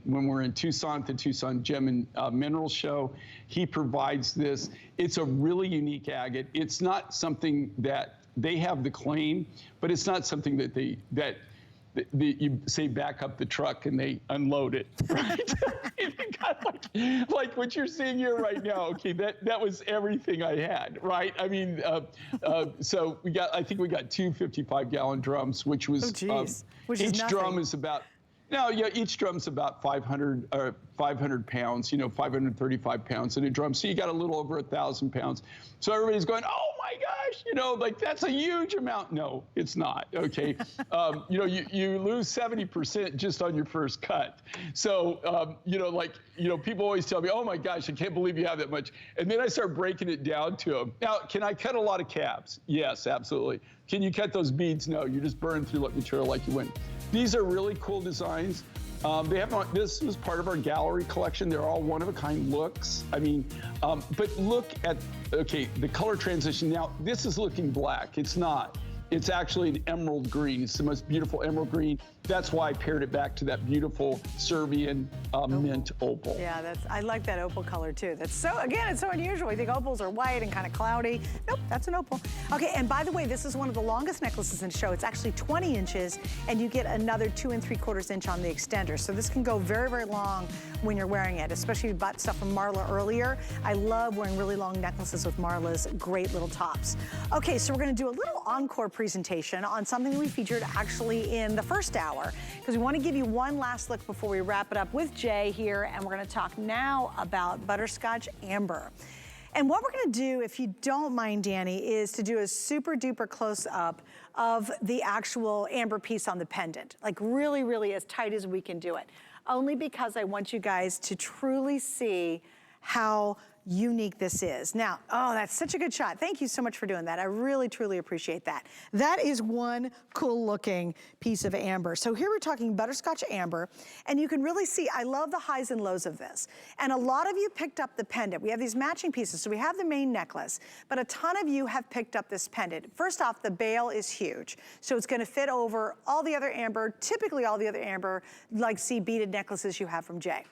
when we're in Tucson, at the Tucson Gem and Mineral Show. He provides this. It's a really unique agate. It's not something that they have the claim, but it's not something that you say back up the truck and they unload it, right? like what you're seeing here right now. Okay, that was everything I had, right? I mean, so I think we got two 55-gallon drums, which was each drum is about. No, yeah, each drum's about 500 pounds, you know, 535 pounds in a drum. So you got a little over 1,000 pounds. So everybody's going, oh my gosh, you know, like that's a huge amount. No, it's not. Okay, you know, you lose 70% just on your first cut. So you know, like, you know, people always tell me, oh my gosh, I can't believe you have that much. And then I start breaking it down to them. Now, can I cut a lot of cabs? Yes, absolutely. Can you cut those beads? No, you just burn through material like you went. These are really cool designs. This was part of our gallery collection. They're all one-of-a-kind looks. I mean, but look at, okay, the color transition. Now, this is looking black. It's not. It's actually an emerald green. It's the most beautiful emerald green. That's why I paired it back to that beautiful Serbian mint opal. Yeah, I like that opal color too. That's so, again, it's so unusual. We think opals are white and kind of cloudy. Nope, that's an opal. Okay, and by the way, this is one of the longest necklaces in the show. It's actually 20 inches, and you get another 2 3/4 inch on the extender. So this can go very, very long when you're wearing it, especially if you bought stuff from Marla earlier. I love wearing really long necklaces with Marla's great little tops. Okay, so we're gonna do a little encore presentation on something we featured actually in the first hour, because we want to give you one last look before we wrap it up with Jay here, and we're going to talk now about Butterscotch Amber. And what we're going to do, if you don't mind, Danny, is to do a super duper close up of the actual amber piece on the pendant, like really, really as tight as we can do it, only because I want you guys to truly see how unique this is. Now, oh, that's such a good shot. Thank you so much for doing that. I really, truly appreciate that. That is one cool looking piece of amber. So here we're talking Butterscotch Amber, and you can really see, I love the highs and lows of this. And a lot of you picked up the pendant. We have these matching pieces. So we have the main necklace, but a ton of you have picked up this pendant. First off, the bail is huge. So it's gonna fit over all the other amber, typically all the other amber, like see beaded necklaces you have from Jay.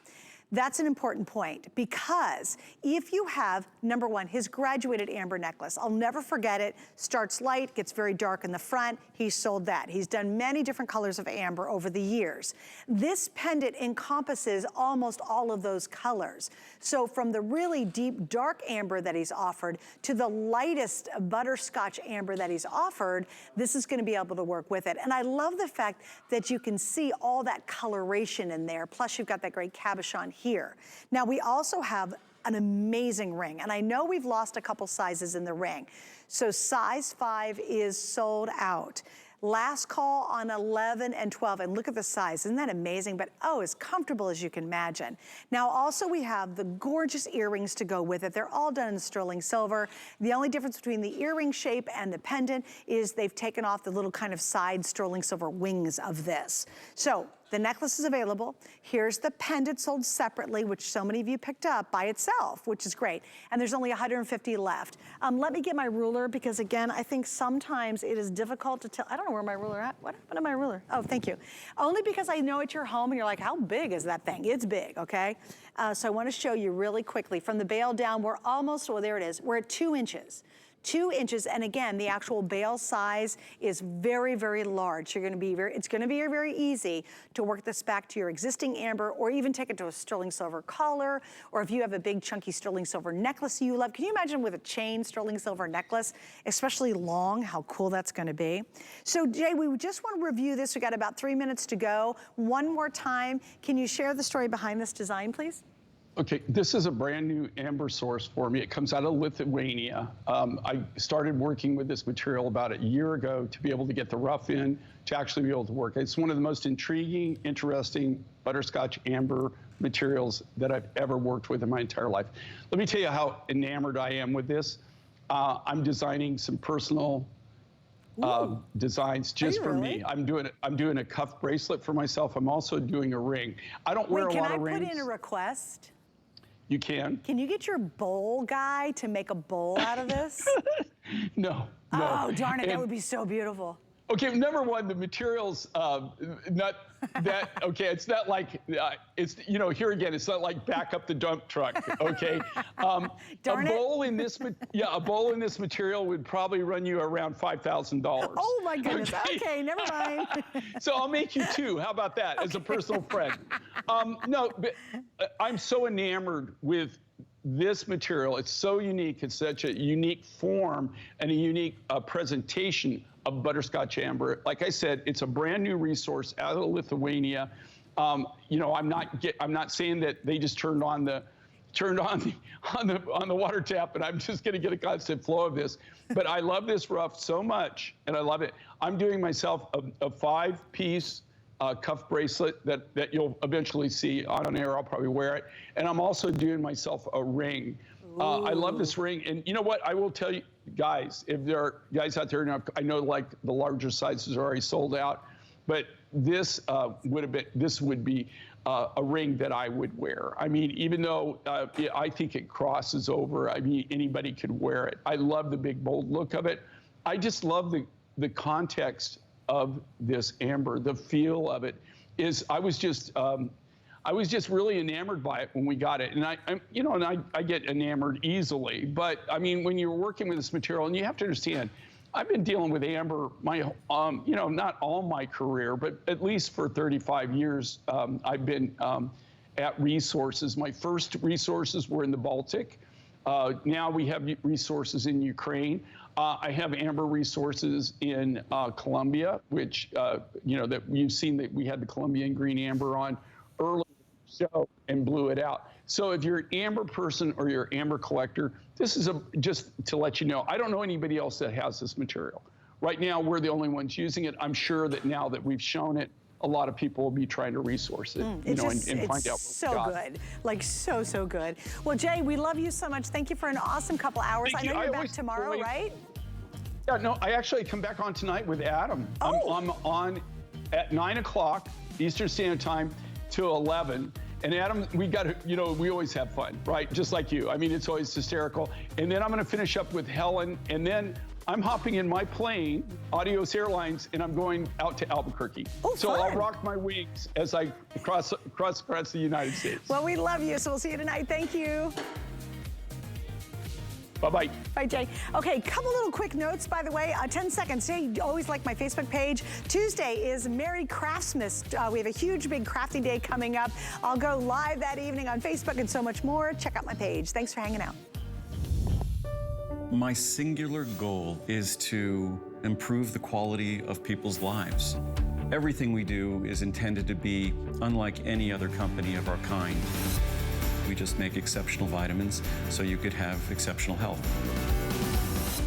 That's an important point, because if you have, number one, his graduated amber necklace, I'll never forget it, starts light, gets very dark in the front, he sold that. He's done many different colors of amber over the years. This pendant encompasses almost all of those colors. So from the really deep dark amber that he's offered to the lightest butterscotch amber that he's offered, this is gonna be able to work with it. And I love the fact that you can see all that coloration in there, plus you've got that great cabochon here. Now we also have an amazing ring, and I know we've lost a couple sizes in the ring. So size 5 is sold out. Last call on 11 and 12, and look at the size, isn't that amazing? But oh, as comfortable as you can imagine. Now also we have the gorgeous earrings to go with it. They're all done in sterling silver. The only difference between the earring shape and the pendant is they've taken off the little kind of side sterling silver wings of this. So The necklace is available. Here's the pendant sold separately, which so many of you picked up by itself, which is great. And there's only 150 left. Let me get my ruler because again, I think sometimes it is difficult to tell. I don't know where my ruler at. What happened to my ruler? Oh, thank you. Only because I know at your home and you're like, how big is that thing? It's big, okay? So I want to show you really quickly. From the bail down, we're almost, well, there it is. We're at 2 inches. 2 inches, and again, the actual bail size is very, very large. You're gonna be it's gonna be very easy to work this back to your existing amber or even take it to a sterling silver collar, or if you have a big chunky sterling silver necklace you love. Can you imagine with a chain sterling silver necklace, especially long, how cool that's gonna be? So Jay, we just wanna review this. We got about 3 minutes to go. One more time, can you share the story behind this design, please? Okay, this is a brand new amber source for me. It comes out of Lithuania. I started working with this material about a year ago to be able to get the rough in, to actually be able to work. It's one of the most intriguing, interesting butterscotch amber materials that I've ever worked with in my entire life. Let me tell you how enamored I am with this. I'm designing some personal designs just for me. I'm doing a cuff bracelet for myself. I'm also doing a ring. I don't wear a lot of rings. Can I put in a request? You can. Can you get your bowl guy to make a bowl out of this? No. Oh, darn it, that would be so beautiful. Okay, number one, the materials, not that, okay, it's not like, it's, you know, here again, it's not like back up the dump truck, okay? A bowl in this material would probably run you around $5,000. Oh my goodness, okay, never mind. So I'll make you 2, how about that, as a personal friend? No, but I'm so enamored with this material. It's so unique, it's such a unique form and a unique presentation of butterscotch amber. Like I said, it's a brand new resource out of Lithuania. You know, I'm not saying that they just turned on the water tap and I'm just going to get a constant flow of this. But I love this rough so much, and I love it. I'm doing myself a 5-piece cuff bracelet that you'll eventually see on air. I'll probably wear it, and I'm also doing myself a ring. I love this ring, and you know what? I will tell you, guys, if there are guys out there, I know like the larger sizes are already sold out, but this would be a ring that I would wear. I mean, even though I think it crosses over, I mean, anybody could wear it. I love the big, bold look of it. I just love the context of this amber. The feel of it is, I was just really enamored by it when we got it. And I get enamored easily, but I mean, when you're working with this material, and you have to understand, I've been dealing with amber not all my career, but at least for 35 years, I've been at resources. My first resources were in the Baltic. Now we have resources in Ukraine. I have amber resources in Colombia, which, that you've seen that we had the Colombian green amber on early show and blew it out. So if you're an amber person or you're an amber collector, this is just to let you know, I don't know anybody else that has this material. Right now, we're the only ones using it. I'm sure that now that we've shown it, a lot of people will be trying to resource it, and find out. So good, like so good. Well, Jay, we love you so much. Thank you for an awesome couple hours. I know you're back tomorrow, right? Yeah, no, I actually come back on tonight with Adam. Oh. I'm on at 9 o'clock Eastern Standard Time till 11. And Adam, we always have fun, right? Just like you. I mean, it's always hysterical. And then I'm going to finish up with Helen, and then I'm hopping in my plane, Adios Airlines, and I'm going out to Albuquerque. Oh, so fun. I'll rock my wings as I cross the United States. Well, we love you, so we'll see you tonight. Thank you. Bye-bye. Bye, Jay. Okay, couple little quick notes, by the way. 10 seconds. Jay, you always like my Facebook page. Tuesday is Merry Craftsmas. We have a huge, big crafting day coming up. I'll go live that evening on Facebook and so much more. Check out my page. Thanks for hanging out. My singular goal is to improve the quality of people's lives. Everything we do is intended to be unlike any other company of our kind. We just make exceptional vitamins so you could have exceptional health.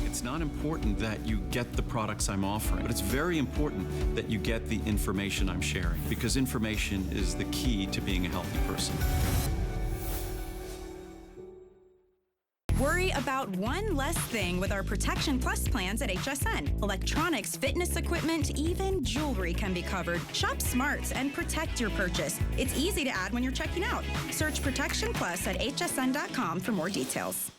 It's not important that you get the products I'm offering, but it's very important that you get the information I'm sharing, because information is the key to being a healthy person. Worry about one less thing with our Protection Plus plans at HSN. Electronics, fitness equipment, even jewelry can be covered. Shop smart and protect your purchase. It's easy to add when you're checking out. Search Protection Plus at hsn.com for more details.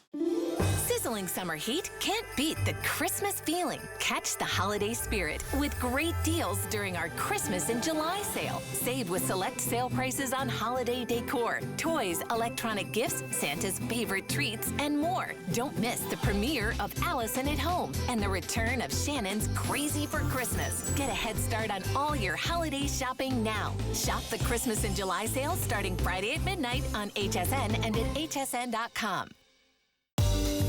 Sizzling summer heat can't beat the Christmas feeling. Catch the holiday spirit with great deals during our Christmas in July sale. Save with select sale prices on holiday decor, toys, electronic gifts, Santa's favorite treats, and more. Don't miss the premiere of Allison at Home and the return of Shannon's Crazy for Christmas. Get a head start on all your holiday shopping now. Shop the Christmas in July sale starting Friday at midnight on HSN and at hsn.com.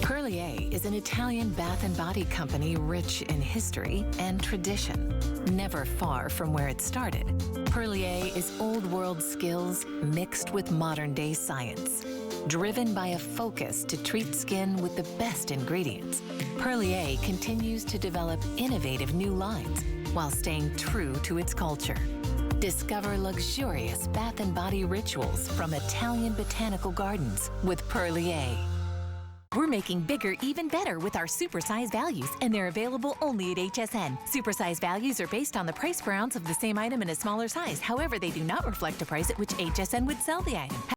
Perlier is an Italian bath and body company rich in history and tradition, never far from where it started. Perlier is old world skills mixed with modern day science, driven by a focus to treat skin with the best ingredients. Perlier continues to develop innovative new lines while staying true to its culture. Discover luxurious bath and body rituals from Italian botanical gardens with Perlier. We're making bigger even better with our supersize values, and they're available only at HSN. Supersize values are based on the price per ounce of the same item in a smaller size. However, they do not reflect a price at which HSN would sell the item.